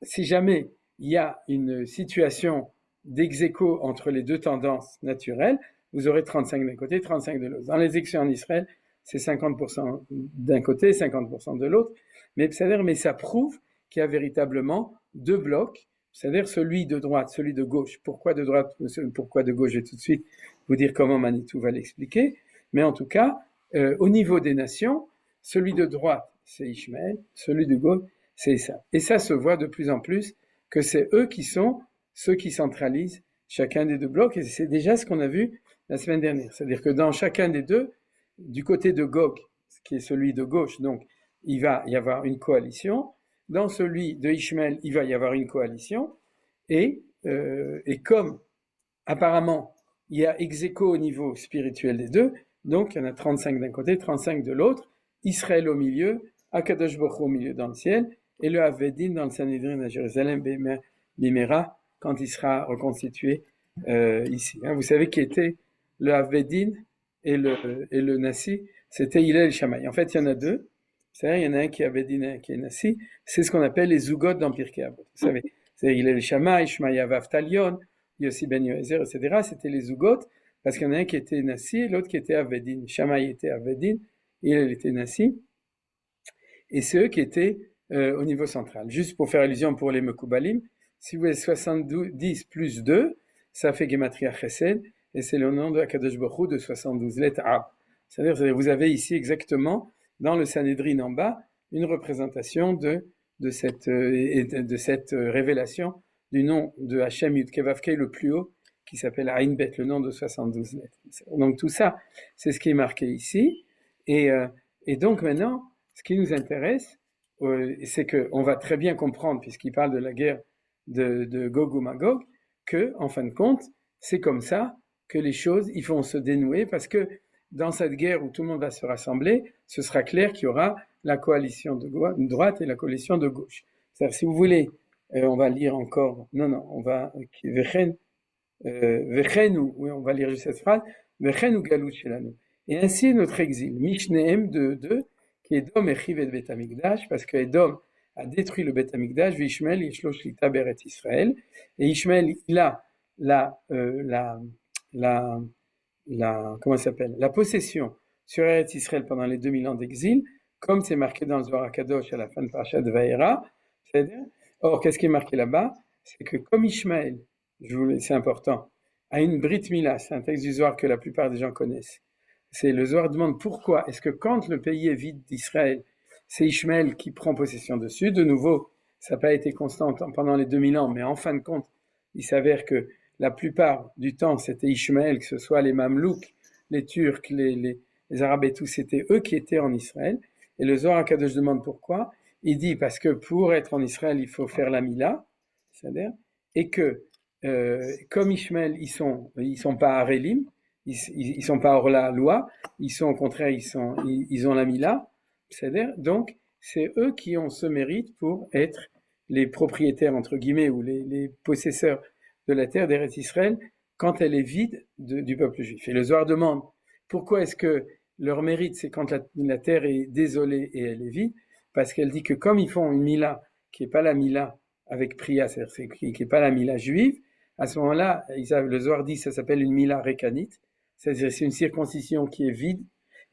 si jamais il y a une situation d'ex-aequo entre les deux tendances naturelles, vous aurez 35 d'un côté, 35 de l'autre. Dans les élections en Israël, c'est 50% d'un côté, 50% de l'autre, mais ça prouve qu'il y a véritablement deux blocs, c'est-à-dire celui de droite, celui de gauche. Pourquoi de droite, pourquoi de gauche? Je vais tout de suite vous dire comment Manitou va l'expliquer, mais en tout cas, au niveau des nations, celui de droite, c'est Ishmaël, celui de gauche, c'est Esav. Et ça se voit de plus en plus que c'est eux qui sont ceux qui centralisent chacun des deux blocs, et c'est déjà ce qu'on a vu la semaine dernière. C'est-à-dire que dans chacun des deux, du côté de Gog, qui est celui de gauche, donc il va y avoir une coalition, dans celui de Ishmaël, il va y avoir une coalition, et comme apparemment il y a ex-aequo au niveau spirituel des deux, donc il y en a 35 d'un côté, 35 de l'autre, Israël au milieu, Akadosh Baruch Hu au milieu dans le ciel, et le Havedin dans le Sanhedrin à Jérusalem, Bimera, quand il sera reconstitué ici. Vous savez qui était le Havedin et le Nassi, c'était Hillel et Shammai. En fait, il y en a deux. C'est-à-dire, il y en a un qui est Havedin et un qui est Nassi. C'est ce qu'on appelle les Zugot dans Pirkei Avot. Vous savez, c'est Hillel et Shammai, Shmaya Vaftalion, Yossi ben Yoézer, etc. C'était les Zugot, parce qu'il y en a un qui était Nassi et l'autre qui était Havedin. Shammai était Havedin, Hillel était Nassi. Et c'est eux qui étaient au niveau central. Juste pour faire allusion pour les Mekoubalim, si vous avez 70 plus 2, ça fait Gematria Chesed, et c'est le nom de Akadosh Baruch Hu de 72 lettres A. C'est-à-dire vous avez ici exactement, dans le Sanhedrin en bas, une représentation de cette révélation du nom de Hachem Yud-Kevavkei le plus haut, qui s'appelle Ain Bet, le nom de 72 lettres. Donc tout ça, c'est ce qui est marqué ici. Et donc maintenant, ce qui nous intéresse, c'est qu'on va très bien comprendre, puisqu'il parle de la guerre de Gog ou Magog, que, en fin de compte, c'est comme ça que les choses ils vont se dénouer, parce que dans cette guerre où tout le monde va se rassembler, ce sera clair qu'il y aura la coalition de droite et la coalition de gauche. C'est-à-dire, si vous voulez, on va lire encore, on va, on va lire juste cette phrase, Vechenu galut shelanu. Et ainsi notre exil, Mishnehem de qui est Edom echiv et Bet Hamikdash, parce que Edom a détruit le Bet Hamikdash, Vishmael yeshlo shlita beret Israël, et Ishmael il a comment ça s'appelle, la possession sur Eretz Israël pendant les 2000 ans d'exil, comme c'est marqué dans le Zohar HaKadosh à la fin de Parashat Vayera. Or, qu'est-ce qui est marqué là-bas? C'est que comme Ishmael, c'est important, a une Brit Mila, c'est un texte du Zohar que la plupart des gens connaissent. C'est le Zohar demande pourquoi est-ce que quand le pays est vide d'Israël, c'est Ishmael qui prend possession dessus. De nouveau, ça n'a pas été constant pendant les 2000 ans, mais en fin de compte, il s'avère que la plupart du temps, c'était Ishmael, que ce soit les Mamelouks, les Turcs, les Arabes et tout, c'était eux qui étaient en Israël. Et le Zohar HaKadosh demande pourquoi. Il dit parce que pour être en Israël, il faut faire la Mila, c'est-à-dire, et que comme Ishmael, ils sont pas Arélim, ils sont pas hors la loi, ils sont au contraire, ils ont la Mila, c'est-à-dire, donc c'est eux qui ont ce mérite pour être les propriétaires entre guillemets ou les possesseurs de la terre d'Eretz Israël quand elle est vide du peuple juif. Et le Zohar demande pourquoi est-ce que leur mérite c'est quand la terre est désolée et elle est vide, parce qu'elle dit que comme ils font une Mila qui n'est pas la Mila avec Priya, c'est-à-dire qui n'est pas la Mila juive, à ce moment-là, le Zohar dit ça s'appelle une Mila récanite, c'est-à-dire c'est une circoncision qui est vide,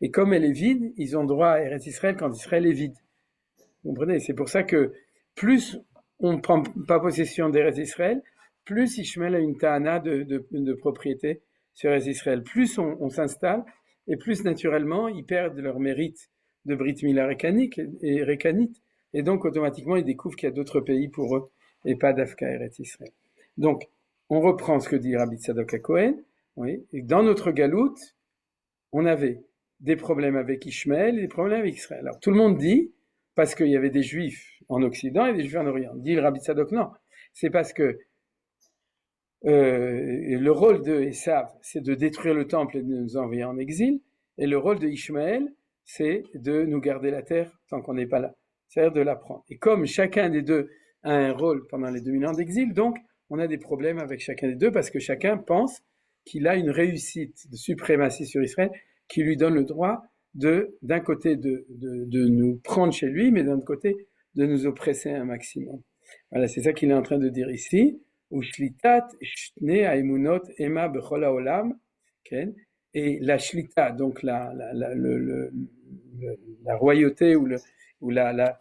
et comme elle est vide, ils ont droit à Eretz Israël quand Israël est vide. Vous comprenez? C'est pour ça que plus on ne prend pas possession d'Eretz Israël, plus Ishmael a une ta'ana de propriété sur Eretz Israël. Plus on s'installe, et plus naturellement, ils perdent leur mérite de Brit Mila récanite, et donc automatiquement, ils découvrent qu'il y a d'autres pays pour eux, et pas d'Afka Eretz Israël. Donc, on reprend ce que dit Rabbi Tzadok HaKohen, oui, et dans notre galoute, on avait des problèmes avec Ishmael et des problèmes avec Israël. Alors, tout le monde dit, parce qu'il y avait des Juifs en Occident et des Juifs en Orient. Dit le Rabbi Tzadok, non. C'est parce que le rôle de Esav, c'est de détruire le temple et de nous envoyer en exil, et le rôle de Ishmael, c'est de nous garder la terre tant qu'on n'est pas là, c'est-à-dire de la prendre. Et comme chacun des deux a un rôle pendant les 2000 ans d'exil, donc on a des problèmes avec chacun des deux parce que chacun pense qu'il a une réussite de suprématie sur Israël qui lui donne le droit d'un côté de nous prendre chez lui, mais d'un autre côté de nous oppresser un maximum. Voilà, c'est ça qu'il est en train de dire ici. Ushlitat shne haemunot ema bechol haolam, et la shlita, donc la royauté ou la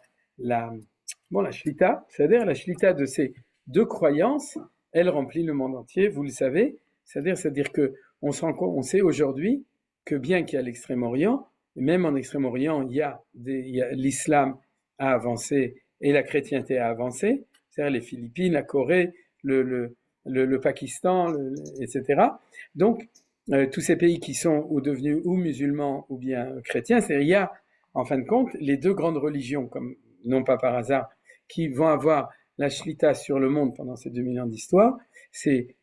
shlita, c'est-à-dire la shlita de ces deux croyances, elle remplit le monde entier, vous le savez. C'est-à-dire que on sait aujourd'hui que bien qu'il y a l'Extrême-Orient, et même en Extrême-Orient, il y a l'islam a avancé et la chrétienté a avancé, c'est-à-dire les Philippines, la Corée, le Pakistan, etc. Donc, tous ces pays qui sont ou devenus ou musulmans ou bien chrétiens, c'est-à-dire il y a, en fin de compte, les deux grandes religions, comme non pas par hasard, qui vont avoir la shlita sur le monde pendant ces 2000 ans d'histoire. C'est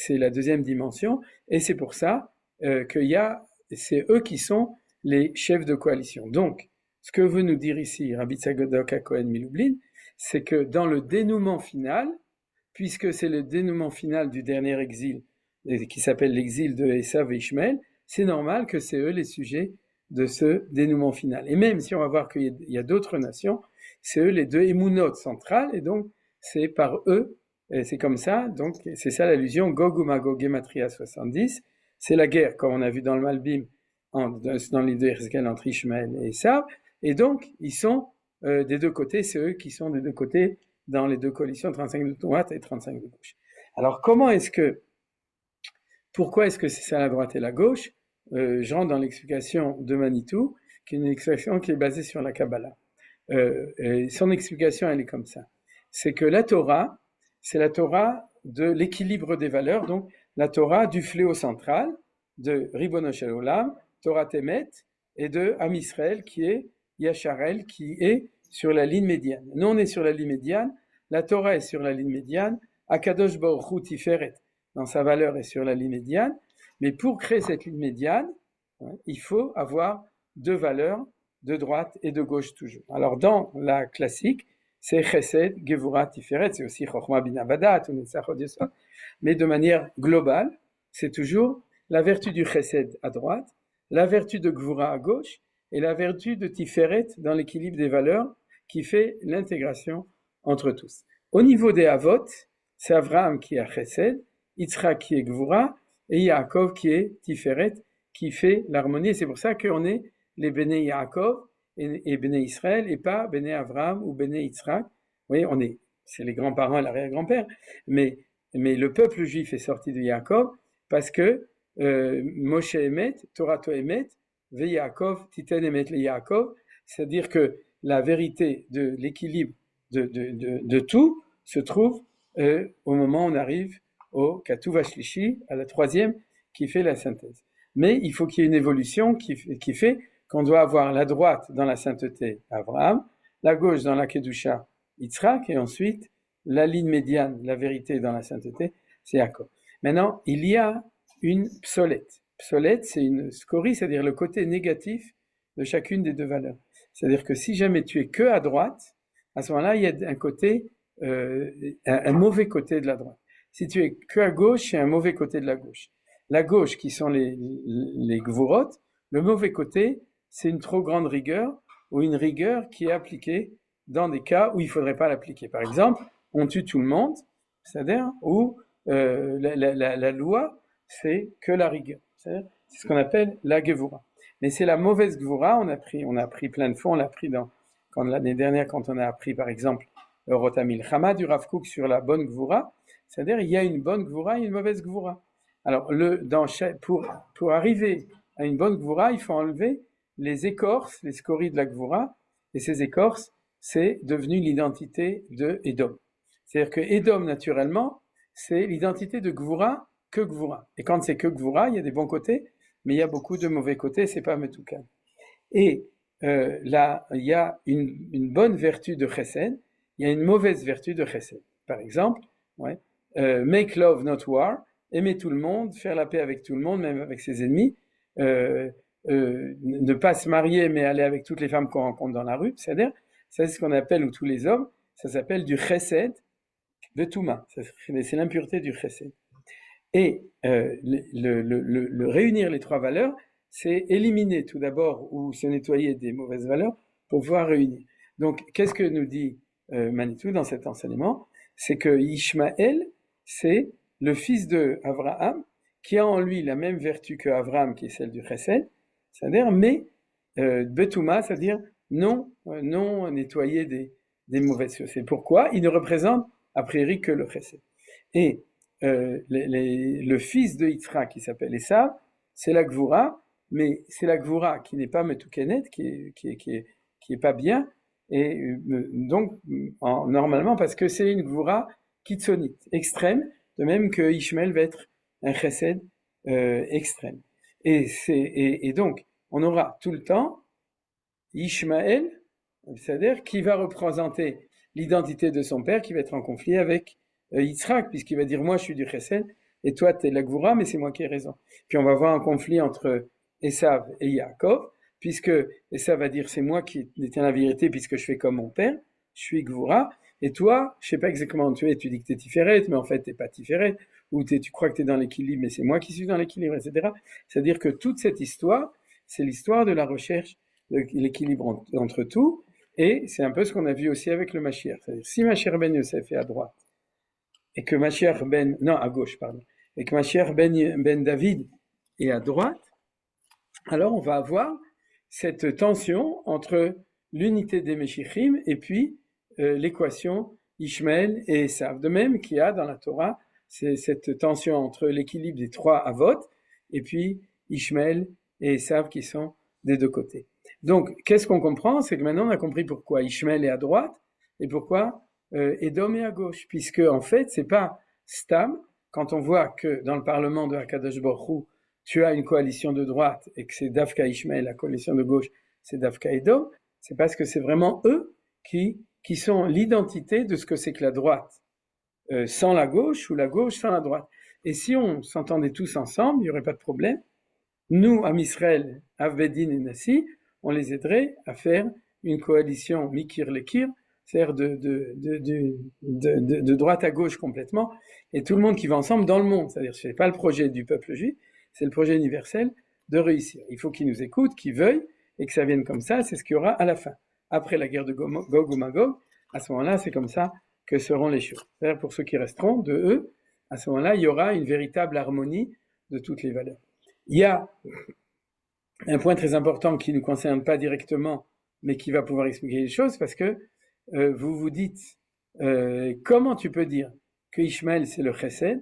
la deuxième dimension, et c'est pour ça c'est eux qui sont les chefs de coalition. Donc, ce que veut nous dire ici Rabbi Tzadok HaKohen Milublin, c'est que dans le dénouement final, puisque c'est le dénouement final du dernier exil, qui s'appelle l'exil de Esav et Ishmaël, c'est normal que c'est eux les sujets de ce dénouement final. Et même si on va voir qu'il y a d'autres nations, c'est eux les deux émounotes centrales, et donc c'est par eux, et c'est comme ça, donc c'est ça l'allusion, Gog ou Magog, Gematria 70, c'est la guerre, comme on a vu dans le Malbim, dans les deux Erzkel entre Ishmaël et Esav, et donc ils sont des deux côtés, c'est eux qui sont des deux côtés dans les deux coalitions, 35 de droite et 35 de gauche. Alors pourquoi est-ce que c'est ça la droite et la gauche? Je rentre dans l'explication de Manitou, qui est une explication qui est basée sur la Kabbalah. Son explication, elle est comme ça. C'est que la Torah, c'est la Torah de l'équilibre des valeurs, donc la Torah du fléau central, de Ribono Shel Olam, Torah Temet, et de Am Israël, qui est Yacharel, qui est sur la ligne médiane. Nous, on est sur la ligne médiane, la Torah est sur la ligne médiane, Akadosh Baruch Hu Tiferet, dans sa valeur, est sur la ligne médiane, mais pour créer cette ligne médiane, il faut avoir deux valeurs, de droite et de gauche toujours. Alors dans la classique, c'est Chesed, Gevura, Tiferet, c'est aussi Chochma Bina Badat, mais de manière globale, c'est toujours la vertu du Chesed à droite, la vertu de Gevura à gauche, et la vertu de Tiferet dans l'équilibre des valeurs qui fait l'intégration entre tous. Au niveau des Avot, c'est Avraham qui a Chesed, Yitzhak qui est Gevura, et Yaakov qui est Tiferet, qui fait l'harmonie. Et c'est pour ça qu'on est les Béné Yaakov et Béné Israël, et pas Béné Avraham ou Béné Yitzhak. Vous voyez, c'est les grands-parents et l'arrière-grand-père, mais le peuple juif est sorti de Yaakov parce que Moshe Emet, Torato Emet, Ve Yaakov, Titen Emet le Yaakov, c'est-à-dire que la vérité de l'équilibre de tout se trouve au moment où on arrive au Katuv Ashlishi, à la troisième, qui fait la synthèse. Mais il faut qu'il y ait une évolution qui fait qu'on doit avoir la droite dans la sainteté Abraham, la gauche dans la Kedusha Yitzhak, et ensuite la ligne médiane, la vérité dans la sainteté, c'est Yaakov. Maintenant, il y a une psolète. Psolète, c'est une scorie, c'est-à-dire le côté négatif de chacune des deux valeurs. C'est-à-dire que si jamais tu es que à droite, à ce moment-là, il y a un côté, un mauvais côté de la droite. Si tu es que à gauche, il y a un mauvais côté de la gauche. La gauche, qui sont les gvurot, le mauvais côté, c'est une trop grande rigueur, ou une rigueur qui est appliquée dans des cas où il ne faudrait pas l'appliquer. Par exemple, on tue tout le monde, c'est-à-dire où la loi, c'est que la rigueur. C'est ce qu'on appelle la gevura. Mais c'est la mauvaise gevura, on a appris plein de fois, on l'a appris l'année dernière, quand on a appris par exemple Rotamil Chama du Rav Kook sur la bonne gevura, c'est-à-dire il y a une bonne gevura et une mauvaise gevura. Alors pour arriver à une bonne gevura, il faut enlever les écorces, les scories de la gevura, et ces écorces, c'est devenu l'identité de Edom. C'est-à-dire que Edom, naturellement, c'est l'identité de gevura que gevura. Et quand c'est que gevura, il y a des bons côtés, mais il y a beaucoup de mauvais côtés, c'est pas Metoukan. Et là, il y a une bonne vertu de Chesed, il y a une mauvaise vertu de Chesed. Par exemple, make love not war, aimer tout le monde, faire la paix avec tout le monde, même avec ses ennemis, ne pas se marier mais aller avec toutes les femmes qu'on rencontre dans la rue, c'est-à-dire, c'est ce qu'on appelle, ou tous les hommes, ça s'appelle du chesed de Touma, c'est l'impureté du chesed. Et le réunir les trois valeurs, c'est éliminer tout d'abord ou se nettoyer des mauvaises valeurs pour pouvoir réunir. Donc, qu'est-ce que nous dit Manitou dans cet enseignement? C'est que Ishmaël, c'est le fils de Abraham, qui a en lui la même vertu que Abraham, qui est celle du chesed, c'est-à-dire, mais Betouma, c'est-à-dire non nettoyer des mauvaises choses. C'est pourquoi il ne représente a priori que le chesed. Et le fils de Yitzhak qui s'appelle Esav, c'est la Gvura, mais c'est la Gvura qui n'est pas Metukenet, qui est pas bien, et donc normalement parce que c'est une Gvura kitzonite, extrême, de même que Ishmael va être un chesed extrême. Et donc on aura tout le temps Ishmael, c'est-à-dire qui va représenter l'identité de son père, qui va être en conflit avec Yitzhak, puisqu'il va dire moi je suis du chesed et toi tu es la Gvura, mais c'est moi qui ai raison. Puis on va voir un conflit entre Esav et Yaakov, puisque Esav va dire c'est moi qui détiens la vérité puisque je fais comme mon père, je suis Gvura, et toi je sais pas exactement où tu es, tu dis que tu es Tiferet, mais en fait tu n'es pas Tiferet, ou tu crois que tu es dans l'équilibre, mais c'est moi qui suis dans l'équilibre, etc. C'est-à-dire que toute cette histoire, c'est l'histoire de la recherche de l'équilibre entre tout, et c'est un peu ce qu'on a vu aussi avec le Mashiach. C'est-à-dire si Mashiach ben Yosef est à droite, et que Mashiach à gauche, pardon, et que Mashiach ben David est à droite, alors on va avoir cette tension entre l'unité des Meshichim et puis l'équation Ishmael et Esav. De même qu'il y a dans la Torah cette tension entre l'équilibre des trois Avot et puis Ishmael et Esav qui sont des deux côtés. Donc, qu'est-ce qu'on comprend? C'est que maintenant on a compris pourquoi Ishmael est à droite et pourquoi Edom est à gauche, puisque en fait c'est pas Stam. Quand on voit que dans le parlement de Hakadosh Baruch Hu, tu as une coalition de droite et que c'est Dafka Ishmael, la coalition de gauche, c'est Dafka Edom, c'est parce que c'est vraiment eux qui sont l'identité de ce que c'est que la droite sans la gauche ou la gauche sans la droite. Et si on s'entendait tous ensemble, il n'y aurait pas de problème. Nous, Am Israël, Avbedin et Nassi, on les aiderait à faire une coalition Mikir Lekir, c'est-à-dire de droite à gauche complètement, et tout le monde qui va ensemble dans le monde. C'est-à-dire ce n'est pas le projet du peuple juif, c'est le projet universel de réussir. Il faut qu'ils nous écoutent, qu'ils veuillent, et que ça vienne comme ça, c'est ce qu'il y aura à la fin. Après la guerre de Gog ou Magog, à ce moment-là, c'est comme ça que seront les choses. C'est-à-dire pour ceux qui resteront de eux, à ce moment-là, il y aura une véritable harmonie de toutes les valeurs. Il y a un point très important qui ne nous concerne pas directement, mais qui va pouvoir expliquer les choses, parce que vous vous dites, comment tu peux dire que Ishmaël c'est le chesed,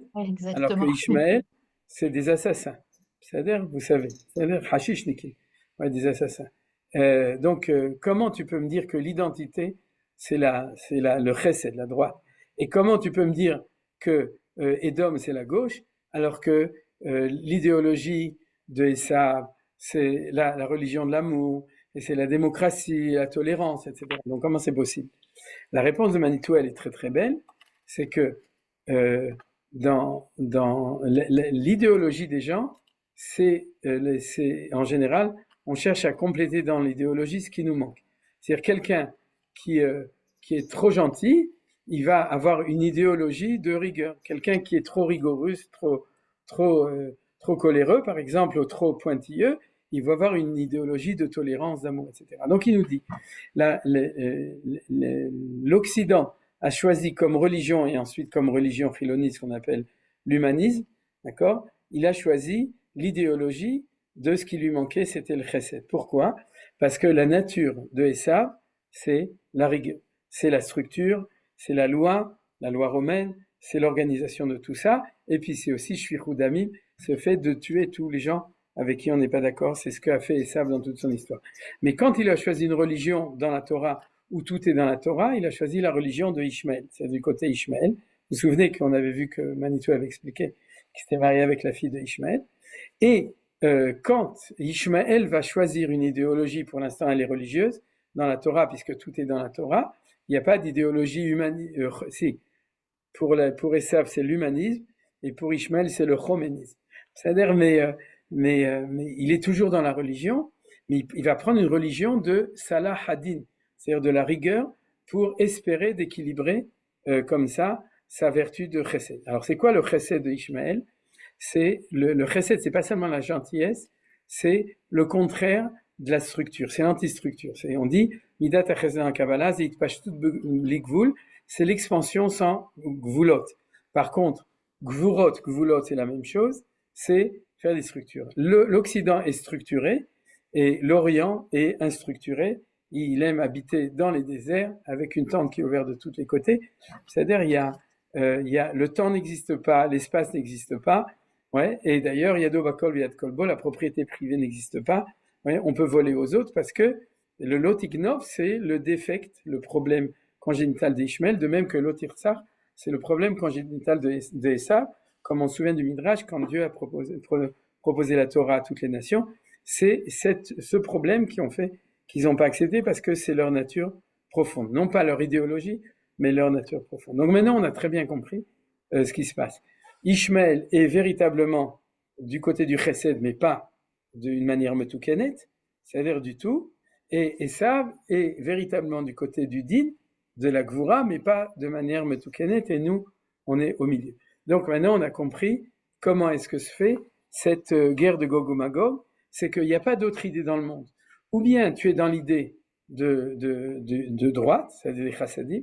alors que Ishmaël c'est des assassins. C'est-à-dire, vous savez, c'est-à-dire hashishnikim, ouais, des assassins. Donc, comment tu peux me dire que l'identité c'est le chesed, la droite, et comment tu peux me dire que Edom c'est la gauche, alors que l'idéologie de Esav c'est la religion de l'amour, et c'est la démocratie, la tolérance, etc. Donc comment c'est possible? La réponse de Manitou, elle est très très belle, c'est que dans l'idéologie des gens, c'est en général, on cherche à compléter dans l'idéologie ce qui nous manque. C'est-à-dire quelqu'un qui est trop gentil, il va avoir une idéologie de rigueur. Quelqu'un qui est trop rigoureux, trop coléreux, par exemple, ou trop pointilleux, il va avoir une idéologie de tolérance, d'amour, etc. Donc il nous dit, l'Occident a choisi comme religion et ensuite comme religion philoniste, ce qu'on appelle l'humanisme, d'accord? Il a choisi l'idéologie de ce qui lui manquait, c'était le chesed. Pourquoi? Parce que la nature de Esav, c'est la rigueur, c'est la structure, c'est la loi romaine, c'est l'organisation de tout ça, et puis c'est aussi shvichut damim, ce fait de tuer tous les gens avec qui on n'est pas d'accord, c'est ce qu'a fait Esav dans toute son histoire. Mais quand il a choisi une religion dans la Torah, où tout est dans la Torah, il a choisi la religion de Ishmaël, c'est du côté Ishmaël. Vous vous souvenez qu'on avait vu que Manitou avait expliqué qu'il s'était marié avec la fille de Ishmaël. Et quand Ishmaël va choisir une idéologie, pour l'instant elle est religieuse, dans la Torah, puisque tout est dans la Torah, il n'y a pas d'idéologie humaniste. Si, pour Esav c'est l'humanisme, et pour Ishmaël c'est le choménisme. C'est-à-dire, mais mais il est toujours dans la religion, mais il va prendre une religion de Salah Hadin, c'est-à-dire de la rigueur, pour espérer d'équilibrer comme ça sa vertu de chesed. Alors c'est quoi le chesed de Ishmaël? C'est le chesed, c'est pas seulement la gentillesse, c'est le contraire de la structure, c'est l'antistructure. On dit Midat HaChesed en Kabbalah, c'est Itpashtut B'Gvul, c'est l'expansion sans gvulot. Par contre, gvulot, c'est la même chose, c'est faire des structures. L'Occident est structuré et l'Orient est instructuré. Il aime habiter dans les déserts avec une tente qui est ouverte de tous les côtés. C'est-à-dire, le temps n'existe pas, l'espace n'existe pas. Ouais, et d'ailleurs, Yado Bakol Yad Kolbo, la propriété privée n'existe pas. Ouais, on peut voler aux autres parce que le Lotignov, c'est le défect, le problème congénital d'Ishmaël, de même que l'Otirtsar, c'est le problème congénital de Esav, comme on se souvient du Midrash, quand Dieu a proposé la Torah à toutes les nations, c'est ce problème qui ont fait qu'ils n'ont pas accepté parce que c'est leur nature profonde, non pas leur idéologie, mais leur nature profonde. Donc maintenant, on a très bien compris ce qui se passe. Ishmaël est véritablement du côté du chesed, mais pas d'une manière metoukenet, c'est-à-dire du tout, et Esav est véritablement du côté du din, de la gvura, mais pas de manière metoukenet, et nous, on est au milieu. Donc maintenant, on a compris comment est-ce que se fait cette guerre de Gog ou Magog, c'est qu'il n'y a pas d'autre idée dans le monde. Ou bien tu es dans l'idée de droite, c'est-à-dire les chassadim,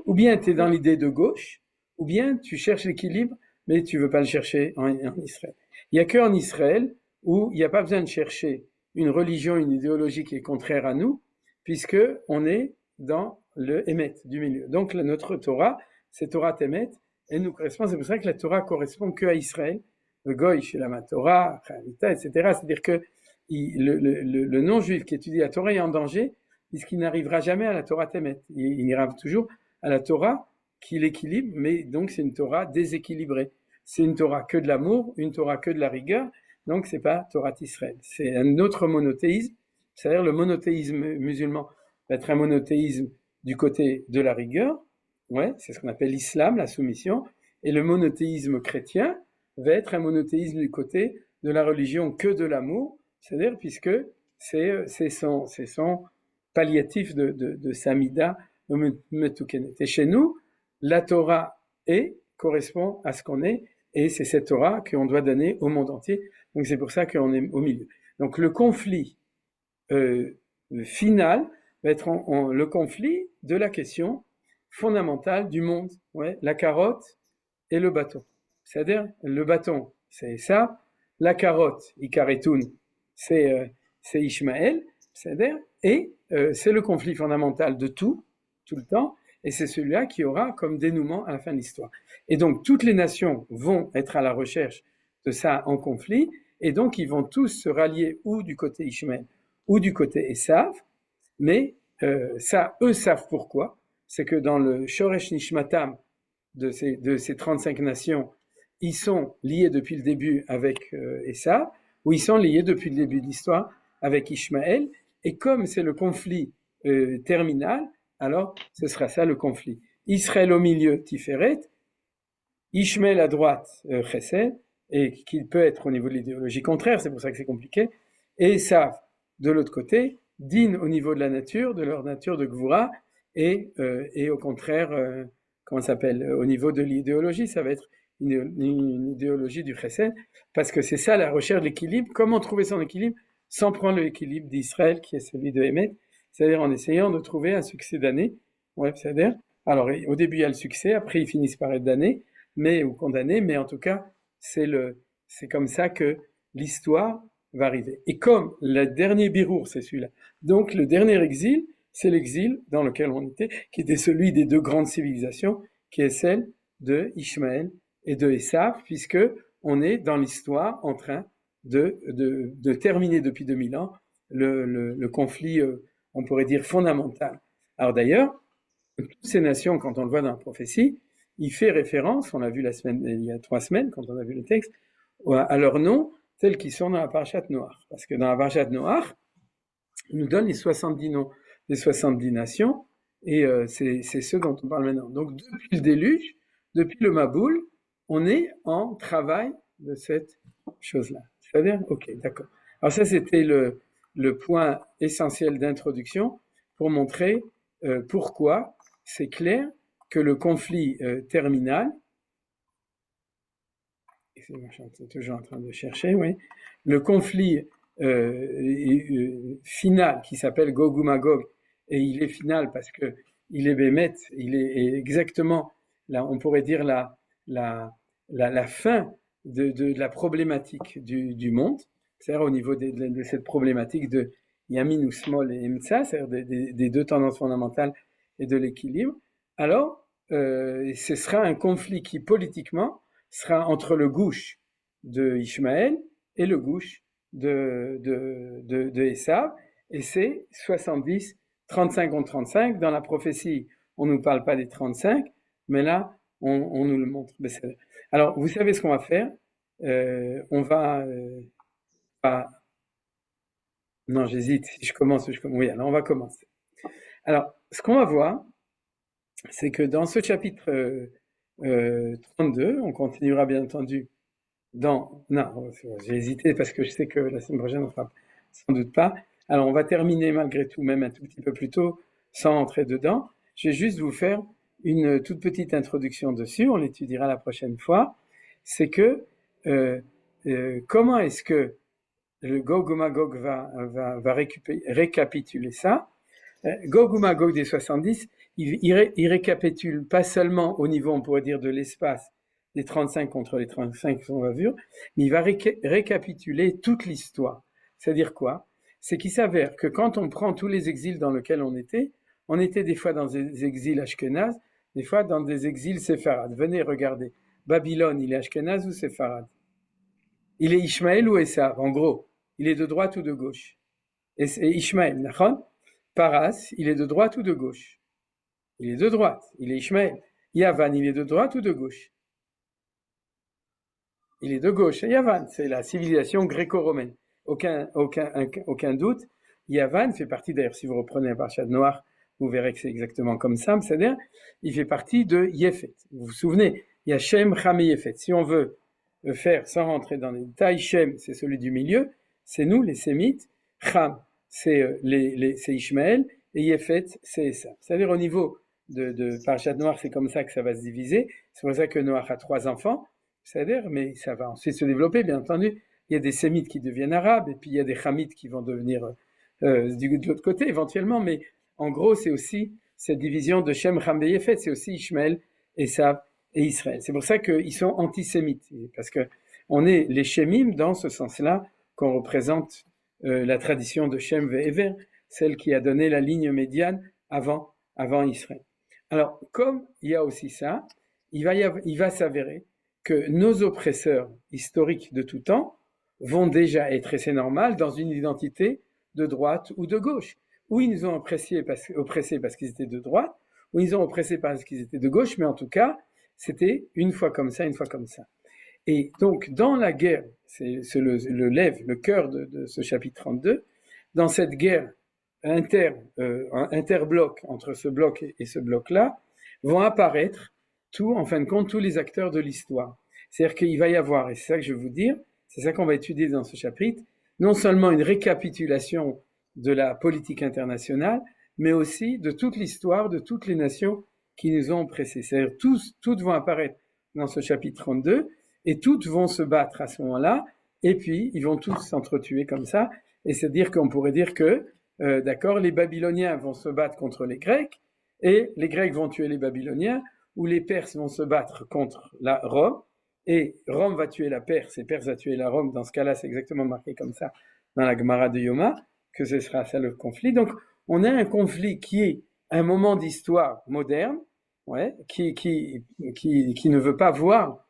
ou bien tu es dans l'idée de gauche, ou bien tu cherches l'équilibre, mais tu ne veux pas le chercher en Israël. Il n'y a qu'en Israël où il n'y a pas besoin de chercher une religion, une idéologie qui est contraire à nous, puisque on est dans le Emet du milieu. Donc notre Torah, c'est Torah Emet, elle nous correspond. C'est pour ça que la Torah correspond que à Israël, le Goy chez la Torah, etc. C'est-à-dire que le non-juif qui étudie la Torah est en danger, puisqu'il n'arrivera jamais à la Torah Emet. Il ira toujours à la Torah qui l'équilibre, mais donc c'est une Torah déséquilibrée. C'est une Torah que de l'amour, une Torah que de la rigueur, donc c'est pas Torah Israël. C'est un autre monothéisme, c'est-à-dire le monothéisme musulman va être un monothéisme du côté de la rigueur, ouais, c'est ce qu'on appelle l'islam, la soumission, et le monothéisme chrétien va être un monothéisme du côté de la religion que de l'amour, c'est-à-dire puisque c'est son palliatif de Samida, Metukenet. Et chez nous, la Torah correspond à ce qu'on est, et c'est cette Torah qu'on doit donner au monde entier. Donc c'est pour ça qu'on est au milieu. Donc le conflit final va être le conflit de la question fondamentale du monde, ouais, la carotte et le bâton. C'est-à-dire le bâton, c'est ça, la carotte, Ikaretoun, c'est Ishmaël, c'est-à-dire, et c'est le conflit fondamental de tout le temps, et c'est celui-là qui aura comme dénouement à la fin de l'histoire. Et donc toutes les nations vont être à la recherche de ça en conflit, et donc ils vont tous se rallier ou du côté Ishmaël ou du côté Esav, mais ça, eux savent pourquoi. C'est que dans le Shoresh Nishmatam de ces 35 nations, ils sont liés depuis le début avec Esav, ou ils sont liés depuis le début de l'histoire avec Ishmaël, et comme c'est le conflit terminal, alors ce sera ça le conflit. Israël au milieu, Tiferet, Ishmaël à droite, Chesed, et qu'il peut être au niveau de l'idéologie contraire, c'est pour ça que c'est compliqué, et Esav de l'autre côté, Din au niveau de la nature, de leur nature de Gvura, et au contraire, comment ça s'appelle, au niveau de l'idéologie, ça va être une idéologie du Chesed, parce que c'est ça la recherche de l'équilibre. Comment trouver son équilibre sans prendre l'équilibre d'Israël, qui est celui de Emet, c'est-à-dire en essayant de trouver un succès d'année. Ouais, c'est-à-dire, alors au début il y a le succès, après ils finissent par être damnés, ou condamnés, mais en tout cas, c'est comme ça que l'histoire va arriver. Et comme le dernier birour, c'est celui-là, donc le dernier exil, c'est l'exil dans lequel on était, qui était celui des deux grandes civilisations, qui est celle de Ishmaël et de Esav, puisque on est dans l'histoire en train de terminer depuis 2000 ans le conflit, on pourrait dire fondamental. Alors d'ailleurs, toutes ces nations, quand on le voit dans la prophétie, il fait référence, on l'a vu il y a 3 semaines, quand on a vu le texte, à leurs noms tels qu'ils sont dans la Parashat Noach. Parce que dans la Parashat Noach, il nous donne les 70 noms des 70 nations, et c'est ceux dont on parle maintenant. Donc depuis le déluge, depuis le Maboul, on est en travail de cette chose-là. C'est-à-dire, ok, d'accord. Alors ça, c'était le point essentiel d'introduction pour montrer pourquoi c'est clair que le conflit terminal, je suis toujours en train de chercher, oui, le conflit final qui s'appelle Gog ou Magog, et il est final parce que il est bémet, il est exactement, là, on pourrait dire la fin de la problématique du monde, c'est-à-dire au niveau de cette problématique de Yamin ou Smol et Emtsa, c'est-à-dire des deux tendances fondamentales et de l'équilibre. Alors, ce sera un conflit qui politiquement sera entre le gouche de Ishmaël et le gouche de Esav, et c'est 70, 35 contre 35. Dans la prophétie, on ne nous parle pas des 35, mais là, on nous le montre. Alors, vous savez ce qu'on va faire? On va... non, j'hésite. Si je commence, oui, alors on va commencer. Alors, ce qu'on va voir, c'est que dans ce chapitre 32, on continuera bien entendu non, j'ai hésité parce que je sais que la semaine prochaine on fera sans doute pas. Alors on va terminer malgré tout, même un tout petit peu plus tôt, sans entrer dedans. Je vais juste vous faire une toute petite introduction dessus, on l'étudiera la prochaine fois. C'est que comment est-ce que le Gog ou Magog va récapituler ça? Gog ou Magog des 70, il récapitule pas seulement au niveau, on pourrait dire, de l'espace, les 35 contre les 35 qu'on va voir, mais il va récapituler toute l'histoire. C'est-à-dire quoi? C'est qu'il s'avère que quand on prend tous les exils dans lesquels on était des fois dans des exils ashkénazes, des fois dans des exils séfarades. Venez regarder. Babylone, il est ashkénaze ou séfarade? Il est Ishmaël ou Esav? En gros, il est de droite ou de gauche? Et Ishmaël, nachon? Paras, il est de droite ou de gauche? Il est de droite, il est Ishmaël. Yavan, il est de droite ou de gauche? Il est de gauche. Yavan, c'est la civilisation gréco-romaine. Aucun doute. Yavan fait partie, d'ailleurs, si vous reprenez un parchat noir, vous verrez que c'est exactement comme ça, c'est-à-dire, il fait partie de Yefet. Vous vous souvenez, il y a Shem, Cham et Yefet. Si on veut le faire sans rentrer dans les détails, Shem, c'est celui du milieu, c'est nous, les Sémites. Cham, c'est Ishmaël, et Yefet, c'est ça. C'est-à-dire, au niveau de Parashat Noach, c'est comme ça que ça va se diviser. C'est pour ça que Noach a 3 enfants, c'est-à-dire, mais ça va ensuite se développer, bien entendu. Il y a des Sémites qui deviennent arabes, et puis il y a des Hamites qui vont devenir de l'autre côté, éventuellement, mais en gros, c'est aussi cette division de Shem, Cham et Yefet, c'est aussi Ishmaël, Esav et Israël. C'est pour ça qu'ils sont antisémites, parce que on est les Shemim dans ce sens-là, qu'on représente la tradition de Shem ve'Ever, celle qui a donné la ligne médiane avant Israël. Alors, comme il y a aussi ça, il va s'avérer que nos oppresseurs historiques de tout temps vont déjà être, et c'est normal, dans une identité de droite ou de gauche. Ou ils nous ont oppressés parce qu'ils étaient de droite, ou ils ont oppressés parce qu'ils étaient de gauche, mais en tout cas, c'était une fois comme ça, une fois comme ça. Et donc, dans la guerre, c'est le cœur de ce chapitre 32, dans cette guerre interbloc entre ce bloc et ce bloc-là, vont apparaître en fin de compte, tous les acteurs de l'histoire. C'est-à-dire qu'il va y avoir, et c'est ça que je vais vous dire, c'est ça qu'on va étudier dans ce chapitre, non seulement une récapitulation de la politique internationale, mais aussi de toute l'histoire de toutes les nations qui nous ont oppressés. C'est-à-dire toutes vont apparaître dans ce chapitre 32, et toutes vont se battre à ce moment-là, et puis ils vont tous s'entretuer comme ça, et c'est-à-dire qu'on pourrait dire que, d'accord, les Babyloniens vont se battre contre les Grecs, et les Grecs vont tuer les Babyloniens, ou les Perses vont se battre contre la Rome, et Rome va tuer la Perse, et Perse va tuer la Rome. Dans ce cas-là, c'est exactement marqué comme ça dans la Gemara de Yoma, que ce sera ça le conflit. Donc, on a un conflit qui est un moment d'histoire moderne, qui ne veut pas voir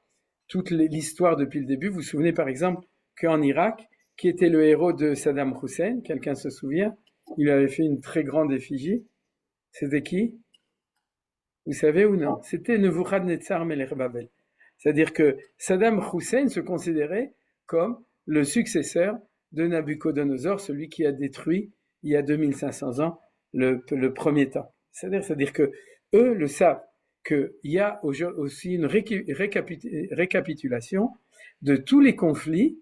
toute l'histoire depuis le début. Vous vous souvenez par exemple qu'en Irak, qui était le héros de Saddam Hussein, quelqu'un se souvient, il avait fait une très grande effigie. C'était qui? Vous savez ou non? C'était Nebuchadnezzar Melech Babel. C'est-à-dire que Saddam Hussein se considérait comme le successeur de Nabucodonosor, celui qui a détruit il y a 2500 ans le premier temps. C'est-à-dire que eux le savent, qu'il y a aussi une récapitulation de tous les conflits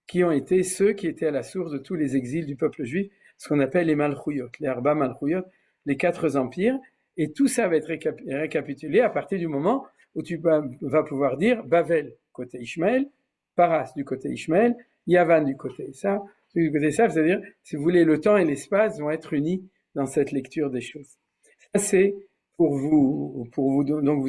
qui ont été ceux qui étaient à la source de tous les exils du peuple juif, ce qu'on appelle les Malchouyot, les Arba Malchouyot, les 4 empires, et tout ça va être récapitulé à partir du moment où tu vas pouvoir dire Bavel, côté Ishmaël, Paras du côté Ishmaël, Yavan du côté Esav, du côté Esav, c'est-à-dire, si vous voulez, le temps et l'espace vont être unis dans cette lecture des choses. Ça, c'est pour vous donc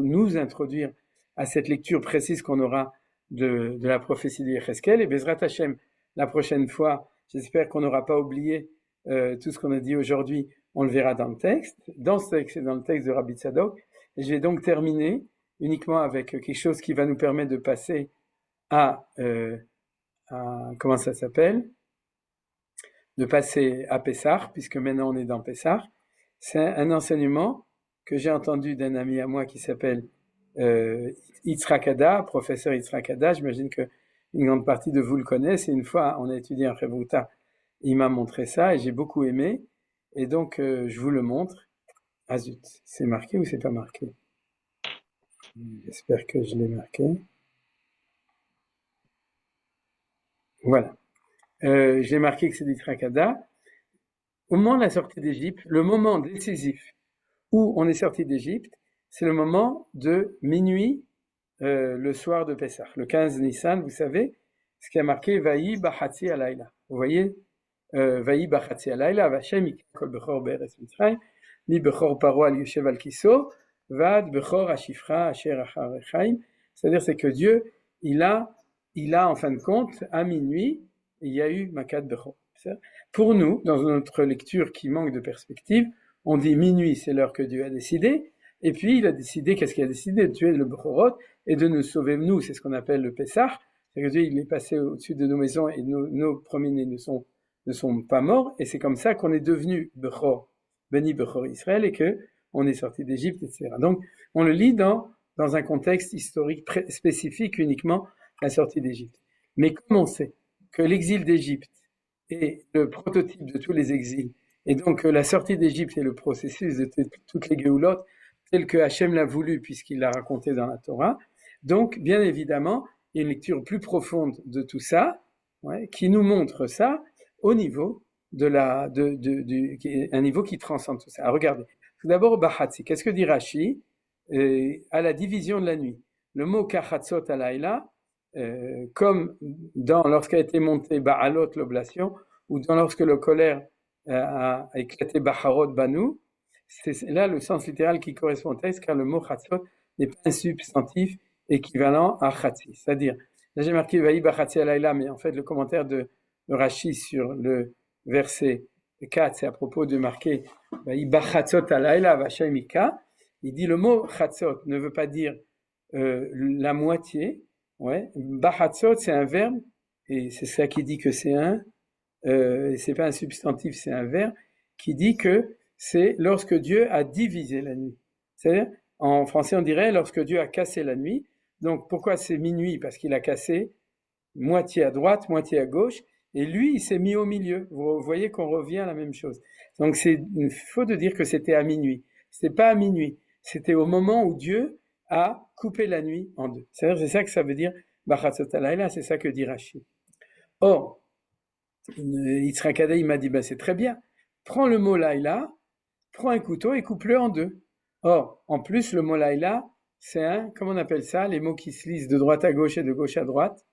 nous introduire à cette lecture précise qu'on aura de la prophétie de Yecheskel. Et Bezrat Hashem, la prochaine fois, j'espère qu'on n'aura pas oublié tout ce qu'on a dit aujourd'hui, on le verra dans le texte. Dans ce texte, c'est dans le texte de Rabbi Tzadok. Et je vais donc terminer uniquement avec quelque chose qui va nous permettre de passer à comment ça s'appelle, de passer à Pessah, puisque maintenant on est dans Pessah. C'est un enseignement que j'ai entendu d'un ami à moi qui s'appelle Yitzhak Hada, professeur Yitzhak Hada. J'imagine que une grande partie de vous le connaissent. Et une fois, on a étudié un Chavruta, il m'a montré ça et j'ai beaucoup aimé. Et donc, je vous le montre. Ah zut, c'est marqué ou c'est pas marqué? J'espère que je l'ai marqué. Voilà. J'ai marqué que c'est Yitzhak Hada. Au moment de la sortie d'Égypte, le moment décisif où on est sorti d'Égypte, c'est le moment de minuit, le soir de Pessah, le 15 Nissan, vous savez, ce qui a marqué Vayi Bachatzi Alayla. Vous voyez, Vayi Bachatzi Alayla, Vashem Ikol Bechor Be'eretz Mitzrayim, Mi Bechor Paro Al Yoshev Al Kiso, Vad Bechor Ashifra Asher Achar Echaim. C'est-à-dire, c'est que Dieu, il a en fin de compte, à minuit, il y a eu Makat Bechor. Pour nous, dans notre lecture qui manque de perspective, on dit minuit, c'est l'heure que Dieu a décidé, et puis il a décidé, qu'est-ce qu'il a décidé? De tuer le Bechorot et de nous sauver, nous, c'est ce qu'on appelle le Pessah. C'est que Dieu, il est passé au-dessus de nos maisons et nos premiers-nés ne sont pas morts, et c'est comme ça qu'on est devenu Bechor, Beni Bechor Israël, et que on est sorti d'Égypte, etc. Donc, on le lit dans un contexte historique spécifique uniquement la sortie d'Égypte. Mais comme on sait que l'exil d'Égypte est le prototype de tous les exils, et donc la sortie d'Égypte est le processus de toutes les Géoulotes, tel que Hachem l'a voulu, puisqu'il l'a raconté dans la Torah. Donc, bien évidemment, il y a une lecture plus profonde de tout ça, qui nous montre ça au niveau un niveau qui transcende tout ça. Alors, regardez. Tout d'abord, Bahatzi. Qu'est-ce que dit Rashi à la division de la nuit? Le mot Kachatzot Alayla, comme lorsqu'a été monté Ba'alot, l'oblation, ou lorsque le colère a éclaté Bacharot Banu, c'est là le sens littéral qui correspond au texte, car le mot Chatzot n'est pas un substantif équivalent à Chatzi. C'est-à-dire, là j'ai marqué Vaï Bachatzi Alayla, mais en fait le commentaire de Rashi sur le verset 4, c'est à propos de marquer Vaï Bachatzot Alayla Vashaimika. Il dit le mot Chatzot ne veut pas dire la moitié. Bachatzot, c'est un verbe, et c'est ça qui dit que c'est c'est pas un substantif, c'est un verbe, qui dit que c'est lorsque Dieu a divisé la nuit. C'est-à-dire, en français, on dirait lorsque Dieu a cassé la nuit. Donc, pourquoi c'est minuit? Parce qu'il a cassé moitié à droite, moitié à gauche, et lui, il s'est mis au milieu. Vous voyez qu'on revient à la même chose. Donc, il faut de dire que c'était à minuit. C'était pas à minuit. C'était au moment où Dieu a coupé la nuit en deux. C'est-à-dire, c'est ça que ça veut dire, Bachatzot Alayla, c'est ça que dit Rashi. Or, Yitzhak Hada, il m'a dit, c'est très bien. Prends le mot Laïla, prends un couteau et coupe-le en deux. Or, en plus, le mot Laïla, c'est comment on appelle ça, les mots qui se lisent de droite à gauche et de gauche à droite?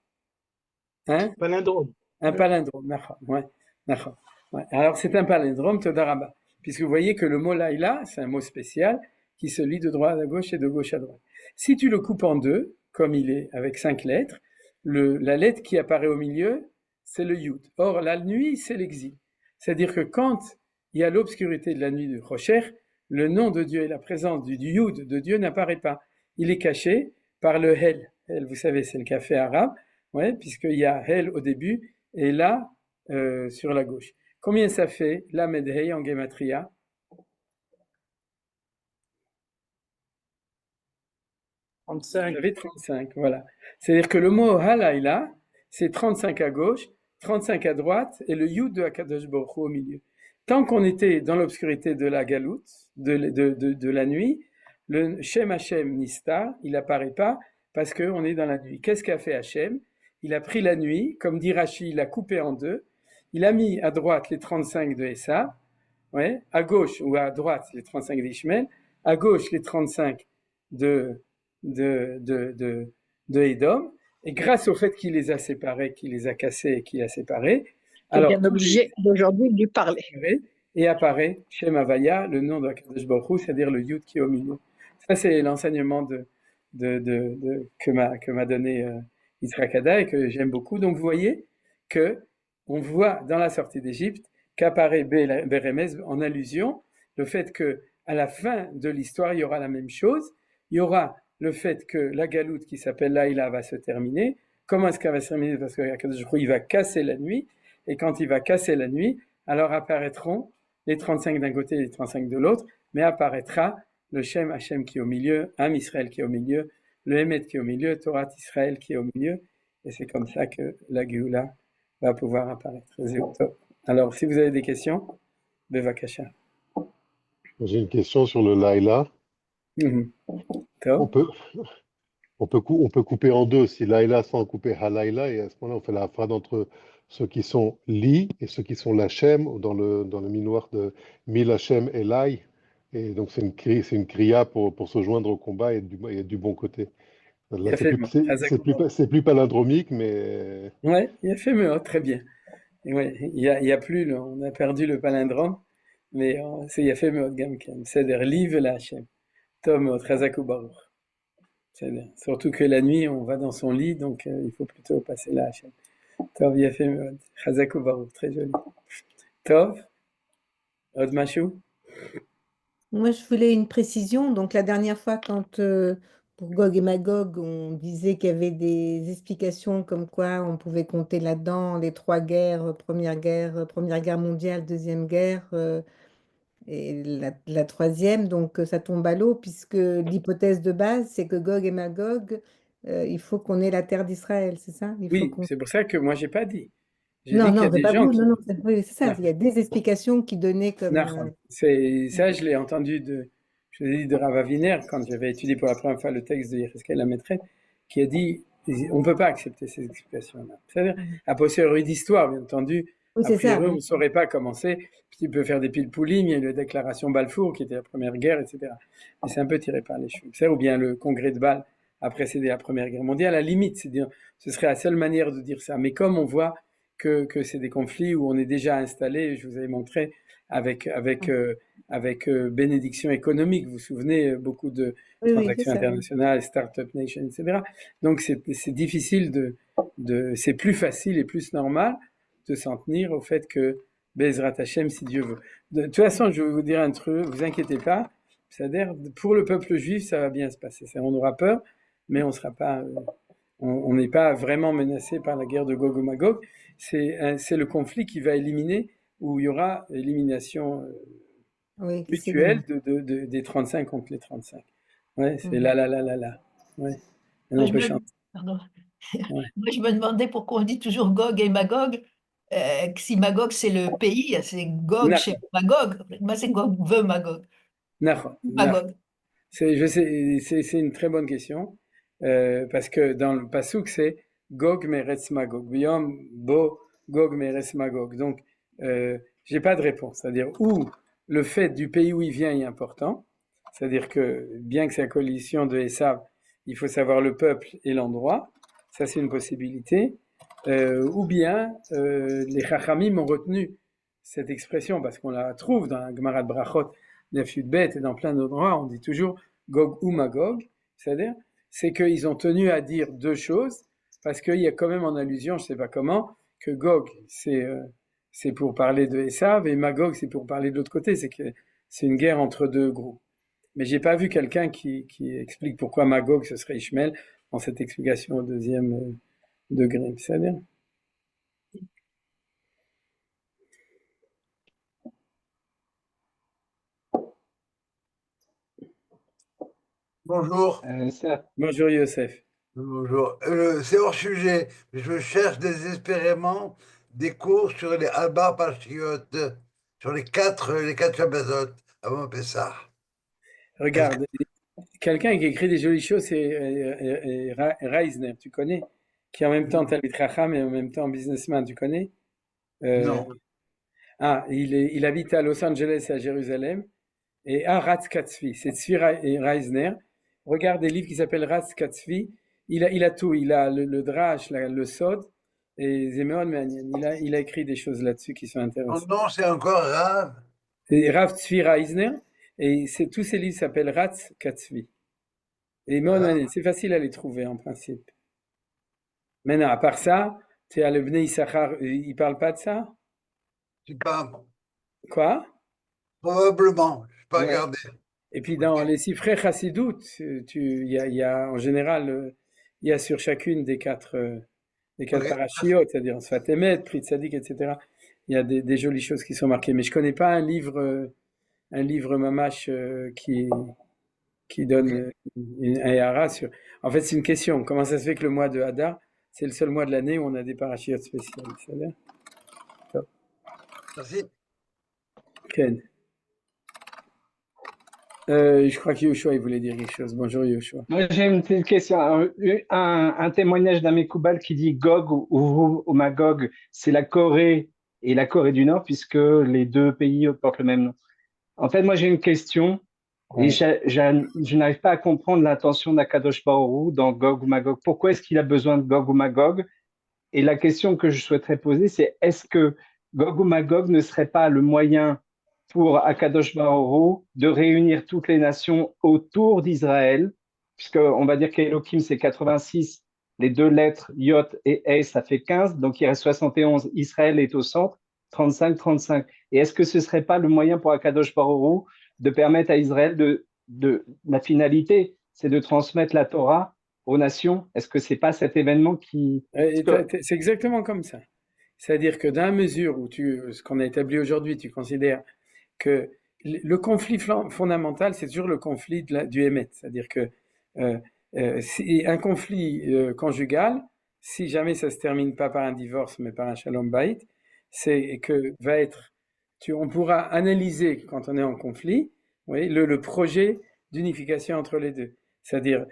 Palindrome. Un palindrome, ouais. Alors, c'est un palindrome, Todaraba. Puisque vous voyez que le mot Laïla, c'est un mot spécial qui se lit de droite à gauche et de gauche à droite. Si tu le coupes en deux, comme il est, avec 5 lettres, la lettre qui apparaît au milieu, c'est le Yud. Or, la nuit, c'est l'exil. C'est-à-dire que quand il y a l'obscurité de la nuit de Rocher, le nom de Dieu et la présence du Yud de Dieu n'apparaît pas. Il est caché par le Hel. Hel, vous savez, c'est le café arabe, puisqu'il y a Hel au début et là, sur la gauche. Combien ça fait, la Medhei en Gematria? 35. J'avais 35, voilà. C'est-à-dire que le mot Halayla, c'est 35 à gauche, 35 à droite, et le Yud de Akadosh Baruch Hu au milieu. Tant qu'on était dans l'obscurité de la galoute, de la nuit, le Shem Hashem Nistar, il n'apparaît pas parce qu'on est dans la nuit. Qu'est-ce qu'a fait Hashem? il a pris la nuit, comme dit Rashi, il a coupé en deux, il a mis à droite les 35 de Esav, ouais, à gauche ou à droite les 35 d'Ishmael, à gauche les 35 de Edom, et grâce au fait qu'il les a séparés, qu'il les a cassés et qu'il a séparés, alors bien obligé d'aujourd'hui de lui parler. Et apparaît Shem Havaya, le nom de Akadosh Baruch Hu, c'est-à-dire le Yud qui est au milieu. Ça, c'est l'enseignement que m'a donné Yitzhak Hada et que j'aime beaucoup. Donc, vous voyez que on voit dans la sortie d'Égypte qu'apparaît Beremez en allusion le fait que à la fin de l'histoire, il y aura la même chose. Il y aura le fait que la galoute qui s'appelle Laïla va se terminer. Comment est-ce qu'elle va se terminer? Parce que Akadosh Baruch Hu, il va casser la nuit. Et quand il va casser la nuit, alors apparaîtront les 35 d'un côté et les 35 de l'autre, mais apparaîtra le Shem Hashem qui est au milieu, Am Israël qui est au milieu, le Emet qui est au milieu, Torah Israël qui est au milieu, et c'est comme ça que la Géoula va pouvoir apparaître. Alors, si vous avez des questions, Bevakasha. J'ai une question sur le Laïla. On peut couper en deux, si Laïla sans couper Halaïla, et à ce moment-là, on fait la phrase entre ceux qui sont Li et ceux qui sont Lachem, dans le minoir de Mil Hachem et Laï. Et donc, c'est une kriya pour se joindre au combat et être du bon côté. Là, c'est plus palindromique, mais... Ouais, il a fait mieux, très bien. Ouais, il y a plus, on a perdu le palindrome, mais il y a fait mieux, Gamken. C'est-à-dire, Liv Lachem. Tom, Trazakou Baruch. Surtout que la nuit, on va dans son lit, donc il faut plutôt passer là. Tov, il a fait Chazakou Baruch, très joli. Tov, Od Machou. Moi, je voulais une précision. Donc, la dernière fois, quand pour Gog et Magog, on disait qu'il y avait des explications comme quoi on pouvait compter là-dedans les trois guerres, Première Guerre mondiale, Deuxième Guerre et la troisième. Donc, ça tombe à l'eau puisque l'hypothèse de base, c'est que Gog et Magog, il faut qu'on ait la terre d'Israël, c'est ça? Oui, c'est pour ça que moi, j'ai pas dit. Non, c'est pas vous. Non, c'est ça. Il y a des explications qui donnaient comme... Ça, je l'ai entendu de Rav Aviner quand j'avais étudié pour la première fois le texte de Yecheskel la maîtresse, qui a dit on ne peut pas accepter ces explications-là. C'est-à-dire, a posteriori d'histoire, bien entendu, a priori, on ne saurait pas commencer. Tu peux faire des pilpoulim, il y a eu la déclaration Balfour qui était la première guerre, etc. Mais c'est un peu tiré par les cheveux. Ou bien le congrès de Bâle a précédé la Première Guerre mondiale. À la limite, ce serait la seule manière de dire ça. Mais comme on voit que c'est des conflits où on est déjà installé, je vous avais montré avec bénédiction économique, vous vous souvenez, beaucoup de transactions internationales, Startup Nation, etc. Donc c'est difficile c'est plus facile et plus normal de s'en tenir au fait que Bezrat Hashem, si Dieu veut. De toute façon, je vais vous dire un truc, vous inquiétez pas, c'est-à-dire pour le peuple juif, ça va bien se passer. On aura peur, mais on sera pas... On n'est pas vraiment menacé par la guerre de Gog et Magog. C'est le conflit qui va éliminer, où il y aura élimination mutuelle des 35 contre les 35. Ouais, c'est là. Ouais. Moi, je me demandais pourquoi on dit toujours Gog et Magog. Si Magog c'est le pays, c'est Gog chez Magog. Moi, c'est Gog veut Magog. Magog. C'est une très bonne question. Parce que dans le Passouk, c'est Gog Meretz Magog. Biom Bo Gog Meretz Magog. Donc, j'ai pas de réponse. C'est-à-dire où le fait du pays où il vient est important. C'est-à-dire que bien que c'est la coalition de Esav, il faut savoir le peuple et l'endroit. Ça, c'est une possibilité. Ou bien les Chachamim ont retenu cette expression parce qu'on la trouve dans la Gemara de Brachot, Daf Yud Bet et dans plein d'autres endroits. On dit toujours Gog ou Magog. C'est-à-dire c'est qu'ils ont tenu à dire deux choses, parce qu'il y a quand même en allusion, je ne sais pas comment, que Gog, c'est pour parler de Esav, et Magog, c'est pour parler de l'autre côté, c'est que c'est une guerre entre deux groupes. Mais j'ai pas vu quelqu'un qui explique pourquoi Magog, ce serait Ishmael, dans cette explication au deuxième degré. C'est-à-dire Bonjour. Bonjour Youssef. Bonjour. C'est hors sujet. Je cherche désespérément des cours sur les Alba Patriotes, sur les quatre Shabbatot avant Pessah. Regarde, quelqu'un qui écrit des jolies choses, c'est Reisner, tu connais? qui est en même temps Talmid Chacham et en même temps businessman, tu connais? Non. Il habite à Los Angeles et à Jérusalem. Et Ratz Katzvi, c'est Tzvi Reisner. Regarde des livres qui s'appellent Ratz Katzvi. Il a tout. Il a le drash, le sod. Et Zemeon Me'anien. Il a écrit des choses là-dessus qui sont Son intéressantes. nom, c'est encore Rav. Et Rav Tzvi Reisner. Et tous ces livres s'appellent Ratz Katzvi. Et Me'on Me'anien, c'est facile à les trouver en principe. Maintenant, à part ça, tu as le Bnei Issachar, il parle pas de ça? Je sais pas. Quoi? Probablement. Je n'ai pas Ouais. regardé. Et puis dans les Sifrei Chassidut, il y a en général, il y a sur chacune des quatre parashiot, c'est-à-dire Sfat Emet, Pri Tzadik, etc. Il y a des jolies choses qui sont marquées. Mais je connais pas un livre mamash qui donne un hara sur. En fait, c'est une question. Comment ça se fait que le mois de Hadar, c'est le seul mois de l'année où on a des parashiot spéciales? C'est-à-dire Merci. Ken. Je crois que Yoshua, il voulait dire quelque chose. Bonjour Yoshua. Moi, j'ai une petite question. Un témoignage d'un Mekoubal qui dit Gog ou Magog, c'est la Corée et la Corée du Nord, puisque les deux pays portent le même nom. En fait, moi, j'ai une question et je n'arrive pas à comprendre l'intention d'Akadosh Baruch Hu dans Gog ou Magog. Pourquoi est-ce qu'il a besoin de Gog ou Magog? Et la question que je souhaiterais poser, c'est est-ce que Gog ou Magog ne serait pas le moyen pour Akadosh Baruch Hu de réunir toutes les nations autour d'Israël, puisqu'on va dire qu'Elohim, c'est 86, les deux lettres, Yot et He, ça fait 15, donc il reste 71, Israël est au centre, 35, 35. Et est-ce que ce ne serait pas le moyen pour Akadosh Baruch Hu de permettre à Israël la finalité, c'est de transmettre la Torah aux nations? Est-ce que ce n'est pas cet événement qui... C'est exactement comme ça. C'est-à-dire que dans la mesure où ce qu'on a établi aujourd'hui, tu considères que le conflit fondamental, c'est toujours le conflit du Hémet. C'est-à-dire que un conflit conjugal, si jamais ça ne se termine pas par un divorce, mais par un shalom bayit, c'est que on pourra analyser quand on est en conflit, oui, le projet d'unification entre les deux. C'est-à-dire,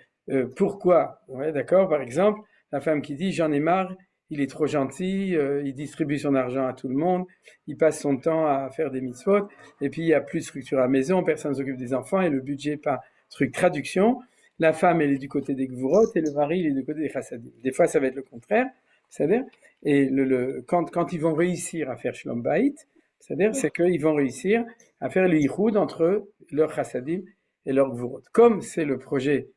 pourquoi, ouais, d'accord, par exemple, la femme qui dit « j'en ai marre », il est trop gentil, il distribue son argent à tout le monde, il passe son temps à faire des mitzvot, et puis il n'y a plus de structure à la maison, personne ne s'occupe des enfants, et le budget pas truc. Traduction, la femme, elle est du côté des gvurot, et le mari, il est du côté des chassadim. Des fois, ça va être le contraire, c'est-à-dire, et quand ils vont réussir à faire shlom bayit, c'est-à-dire, c'est qu'ils vont réussir à faire le yichud entre leurs chassadim et leurs gvurot. Comme c'est le projet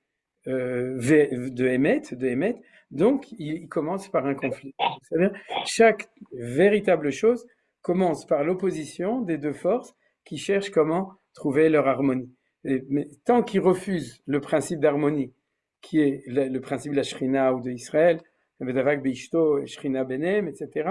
de Emet, donc il commence par un conflit. C'est-à-dire, chaque véritable chose commence par l'opposition des deux forces qui cherchent comment trouver leur harmonie. Mais tant qu'ils refusent le principe d'harmonie, qui est le principe de la Shrina ou de Israël, Vedavak Beishto, Shrina Benem, etc.,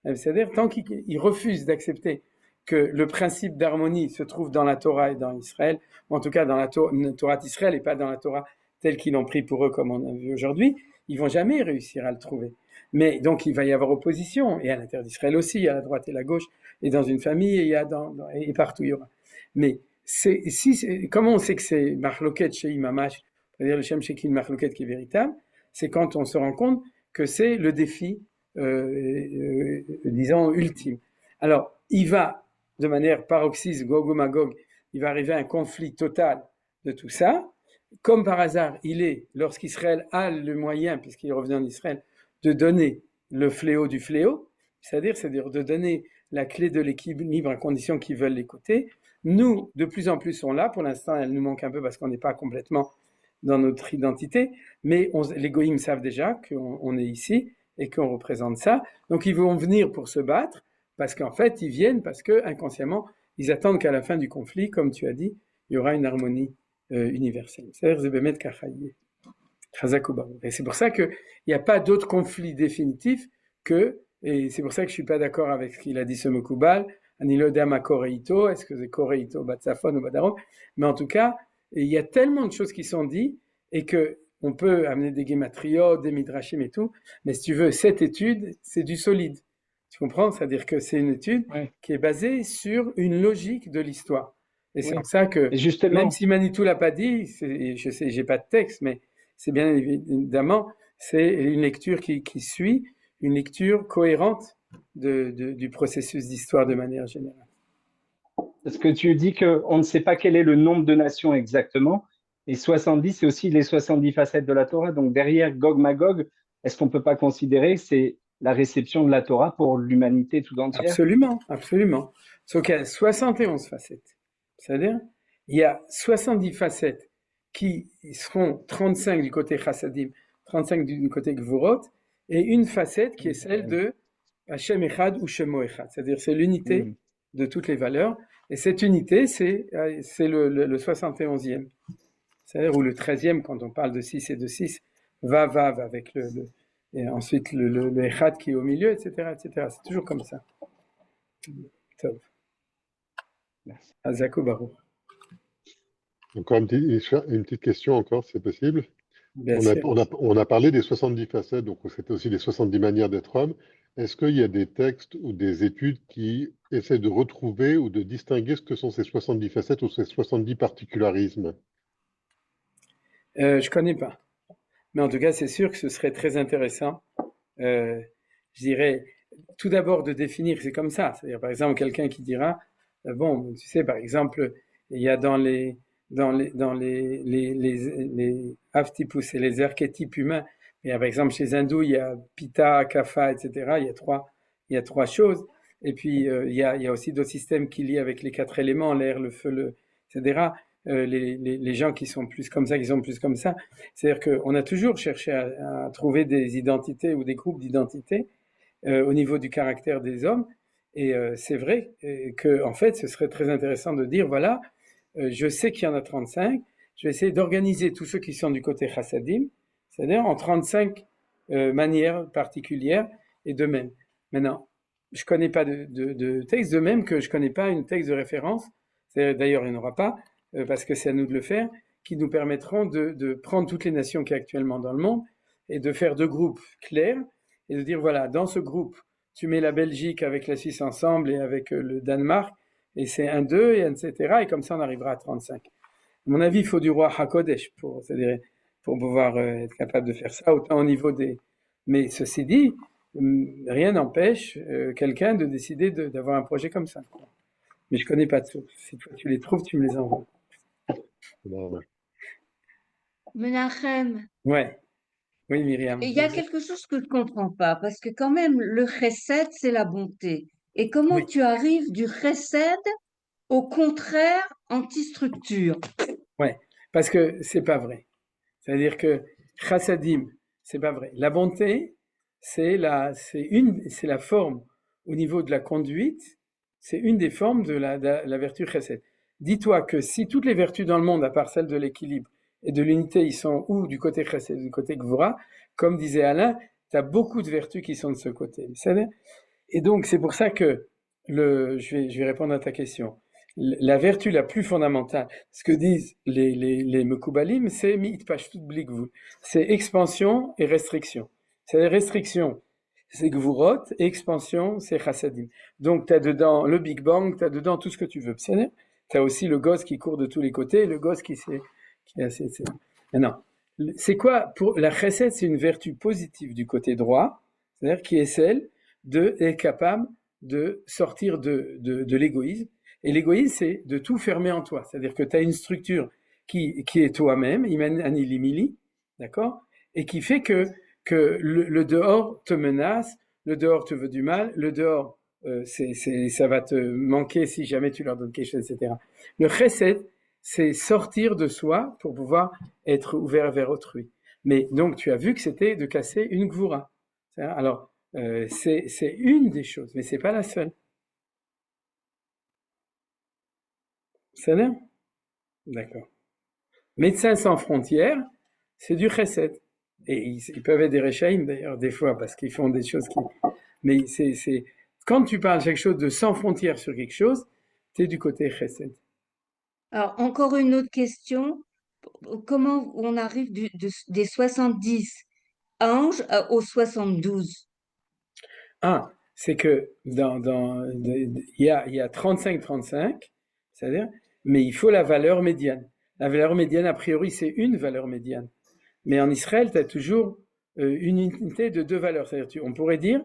c'est-à-dire, tant qu'ils refusent d'accepter que le principe d'harmonie se trouve dans la Torah et dans Israël, ou en tout cas dans la Torah d'Israël et pas dans la Torah telle qu'ils l'ont pris pour eux comme on a vu aujourd'hui, ils vont jamais réussir à le trouver. Mais donc il va y avoir opposition, et à l'intérieur d'Israël aussi, à la droite et la gauche, et dans une famille, et partout il y aura. Mais comment on sait que c'est Marloket chez Imamash, c'est-à-dire le Shem Shekin Marloket qui est véritable, c'est quand on se rend compte que c'est le défi, disons, ultime. Alors, il va, de manière paroxyste, Gog ou Magog, il va arriver à un conflit total de tout ça. Comme par hasard, lorsqu'Israël a le moyen, puisqu'il revient en Israël, de donner le fléau du fléau, c'est-à-dire de donner la clé de l'équilibre à condition qu'ils veulent l'écouter. Nous, de plus en plus, sont là. Pour l'instant, elle nous manque un peu parce qu'on n'est pas complètement dans notre identité, mais les goïms savent déjà qu'on est ici et qu'on représente ça. Donc, ils vont venir pour se battre parce qu'en fait, ils viennent parce que inconsciemment, ils attendent qu'à la fin du conflit, comme tu as dit, il y aura une harmonie universelle. C'est-à-dire, Zebemet Kachaye. Et c'est pour ça qu'il n'y a pas d'autre conflit définitif et c'est pour ça que je ne suis pas d'accord avec ce qu'il a dit ce Mekoubal, Anilodama Koreito, est-ce que c'est Koreito, Batsafon ou Badarom, mais en tout cas, il y a tellement de choses qui sont dites et qu'on peut amener des gématriot, des midrashim et tout, mais si tu veux, cette étude, c'est du solide. Tu comprends? C'est-à-dire que c'est une étude qui est basée sur une logique de l'histoire. Et c'est pour ça que, même si Manitou l'a pas dit, je sais, j'ai pas de texte, mais c'est bien évidemment, c'est une lecture qui suit une lecture cohérente du processus d'histoire de manière générale. Parce que tu dis qu'on ne sait pas quel est le nombre de nations exactement, et 70, c'est aussi les 70 facettes de la Torah. Donc derrière Gog-Magog, est-ce qu'on ne peut pas considérer que c'est la réception de la Torah pour l'humanité tout entière? Absolument, absolument. Sauf qu'il y a 71 facettes. C'est-à-dire, il y a 70 facettes qui seront 35 du côté Chassadim, 35 du côté Gvurot, et une facette qui est celle de Hashem Echad ou Shemo Echad. C'est-à-dire, c'est l'unité de toutes les valeurs. Et cette unité, c'est le 71e. C'est-à-dire, ou le 13e, quand on parle de 6 et de 6, Vav avec et ensuite le Echad qui est au milieu, etc., etc. C'est toujours comme ça. Top. Merci. Azakou Baruch. Encore une petite question encore, si c'est possible. Bien sûr. On a parlé des 70 facettes, donc c'était aussi les 70 manières d'être homme. Est-ce qu'il y a des textes ou des études qui essaient de retrouver ou de distinguer ce que sont ces 70 facettes ou ces 70 particularismes? Je ne connais pas. Mais en tout cas, c'est sûr que ce serait très intéressant. Je dirais, tout d'abord de définir, c'est comme ça. C'est-à-dire, par exemple, quelqu'un qui dira, bon, tu sais, par exemple, il y a dans les aftipus et les archétypes humains, il y a, par exemple, chez les hindous, il y a Pitta, Kapha, etc. Il y a trois choses. Et puis, il y a aussi d'autres systèmes qui lient avec les 4 éléments, l'air, le feu, etc. Les gens qui sont plus comme ça, qui sont plus comme ça. C'est-à-dire qu'on a toujours cherché à trouver des identités ou des groupes d'identités au niveau du caractère des hommes. Et c'est vrai que, en fait, ce serait très intéressant de dire, voilà, je sais qu'il y en a 35, je vais essayer d'organiser tous ceux qui sont du côté chassadim, c'est-à-dire en 35 manières particulières et de même. Maintenant, je ne connais pas de texte, de même que je ne connais pas une texte de référence, d'ailleurs il n'y en aura pas, parce que c'est à nous de le faire, qui nous permettront de prendre toutes les nations qui sont actuellement dans le monde et de faire 2 groupes clairs et de dire, voilà, dans ce groupe, tu mets la Belgique avec la Suisse ensemble et avec le Danemark, et c'est 1, 2, et etc. Et comme ça, on arrivera à 35. À mon avis, il faut du roi HaKodesh pour pouvoir être capable de faire ça, autant au niveau des... Mais ceci dit, rien n'empêche quelqu'un de décider d'avoir un projet comme ça. Mais je ne connais pas de sources. Si toi tu les trouves, tu me les envoies. Menachem. Ouais. Oui, Myriam. Et il y a quelque chose que je ne comprends pas, parce que quand même, le chesed, c'est la bonté. Et comment tu arrives du chesed au contraire anti-structure? Ouais, parce que c'est pas vrai. C'est-à-dire que chassadim, c'est pas vrai. La bonté, c'est la forme au niveau de la conduite, c'est une des formes de la vertu chesed. Dis-toi que si toutes les vertus dans le monde, à part celle de l'équilibre et de l'unité, ils sont ou du côté chesed ou du côté gvura, comme disait Alain, tu as beaucoup de vertus qui sont de ce côté. Et donc, c'est pour ça que, je vais répondre à ta question. La vertu la plus fondamentale, ce que disent les Mekoubalim, c'est mi'itpashtut bli gvul. C'est expansion et restriction. C'est restriction, c'est gvurot, et expansion, c'est chassadim. Donc, tu as dedans le Big Bang, tu as dedans tout ce que tu veux. Tu as aussi le gosse qui court de tous les côtés, le gosse qui est assez... Maintenant, c'est quoi pour la chesed? C'est une vertu positive du côté droit, c'est-à-dire qui est celle d'être capable de sortir de l'égoïsme. Et l'égoïsme, c'est de tout fermer en toi. C'est-à-dire que tu as une structure qui est toi-même, imen anilimili, d'accord, et qui fait que le dehors te menace, le dehors te veut du mal, le dehors, ça va te manquer si jamais tu leur donnes quelque chose, etc. Le chesed, c'est sortir de soi pour pouvoir être ouvert vers autrui. Mais donc, tu as vu que c'était de casser une gvura. Alors, c'est une des choses, mais c'est pas la seule. C'est là? D'accord. Médecins sans frontières, c'est du chesed. Et ils peuvent être des rechaïm d'ailleurs, des fois, parce qu'ils font des choses qui... Mais quand tu parles quelque chose de sans frontières sur quelque chose, tu es du côté chesed. Alors, encore une autre question. Comment on arrive des 70 anges aux 72? Ah, c'est que il y a 35-35, c'est-à-dire, mais il faut la valeur médiane. La valeur médiane, a priori, c'est une valeur médiane. Mais en Israël, tu as toujours une unité de deux valeurs. C'est-à-dire, on pourrait dire,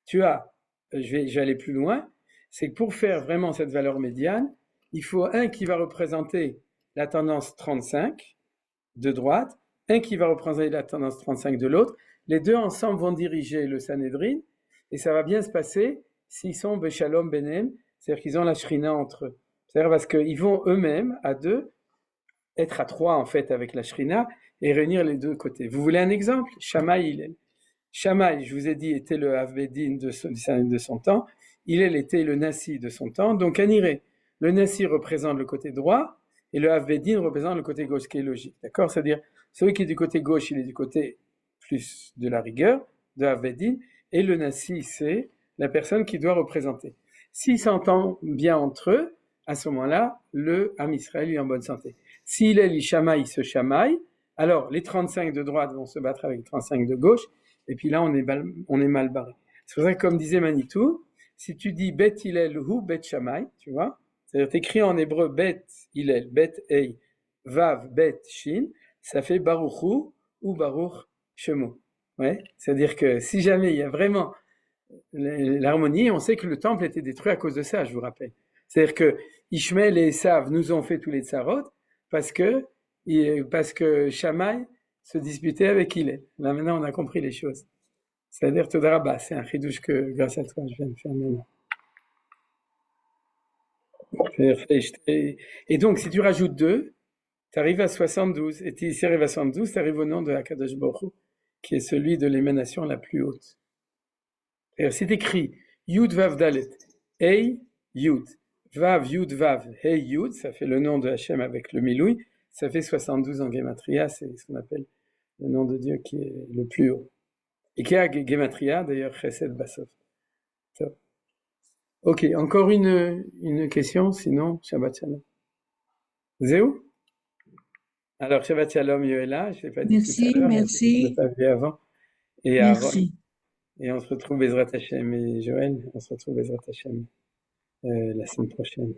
tu as, je vais aller plus loin, c'est que pour faire vraiment cette valeur médiane, il faut un qui va représenter la tendance 35 de droite, un qui va représenter la tendance 35 de l'autre. Les deux ensemble vont diriger le Sanhedrin, et ça va bien se passer s'ils sont Beshalom Benem, c'est-à-dire qu'ils ont la Shrina entre eux. C'est-à-dire parce qu'ils vont eux-mêmes, à deux, être à trois en fait avec la Shrina, et réunir les deux côtés. Vous voulez un exemple? Shammai, Hillel. Shammai, je vous ai dit, était le Havbedin du Sanhedrin de son temps. Hillel était le Nassi de son temps. Donc, Aniré, le Nassi représente le côté droit et le Havbedin représente le côté gauche, qui est logique. D'accord? C'est-à-dire, celui qui est du côté gauche, il est du côté plus de la rigueur, de Havbedin, et le Nassi, c'est la personne qui doit représenter. S'ils s'entendent bien entre eux, à ce moment-là, le Ham Israël est en bonne santé. Si Hillel, il chamaille, il se chamaille, alors les 35 de droite vont se battre avec les 35 de gauche, et puis là, on est mal barré. C'est pour ça que, comme disait Manitou, si tu dis Bet Hillel ou Bet Shammai, tu vois, c'est-à-dire t'écris en hébreu Bet Hillel, Bet Ei, Vav, Bet Shin, ça fait Baruchu ou Baruch Shemo. Ouais, c'est-à-dire que si jamais il y a vraiment l'harmonie, on sait que le temple était détruit à cause de ça, je vous rappelle. C'est-à-dire que Ishmael et Esav nous ont fait tous les tsarot parce que Shammai se disputait avec Hillel. Là maintenant on a compris les choses. C'est-à-dire Todarabah, c'est un chidouche que grâce à toi je viens de faire maintenant. Et donc si tu rajoutes 2, tu arrives à 72. Et si tu arrives à 72, tu arrives au nom de Akadosh Baruch Hu, qui est celui de l'émanation la plus haute. Et si tu écris Yud Vav Dalet, Hey Yud, Vav Yud Vav, Hey Yud, ça fait le nom de Hachem avec le Miloui, ça fait 72 en Gematria, c'est ce qu'on appelle le nom de Dieu qui est le plus haut. Et qui a Gematria, d'ailleurs, Chesed Basov. Ok, encore une question, sinon Shabbat Shalom. Zéou? Alors, Shabbat Shalom, Yoéla, je ne l'ai pas dit tout à l'heure, merci. Je ne l'ai pas vu avant. Et Merci. Et on se retrouve Bezrat Hashem. Et Joël, on se retrouve Bezrat Hashem la semaine prochaine.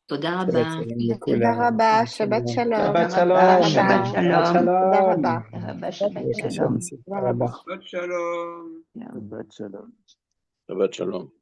Toda Shabbat rabba. Shalom לכולם. תודה רבה, שבת שלום. Shabbat shalom. Shabbat תודה shalom. רבה. Rabba Shabbat Shabbat shalom. Shalom. תודה רבה. Shabbat shalom. Shabbat Shalom. Shabbat shalom.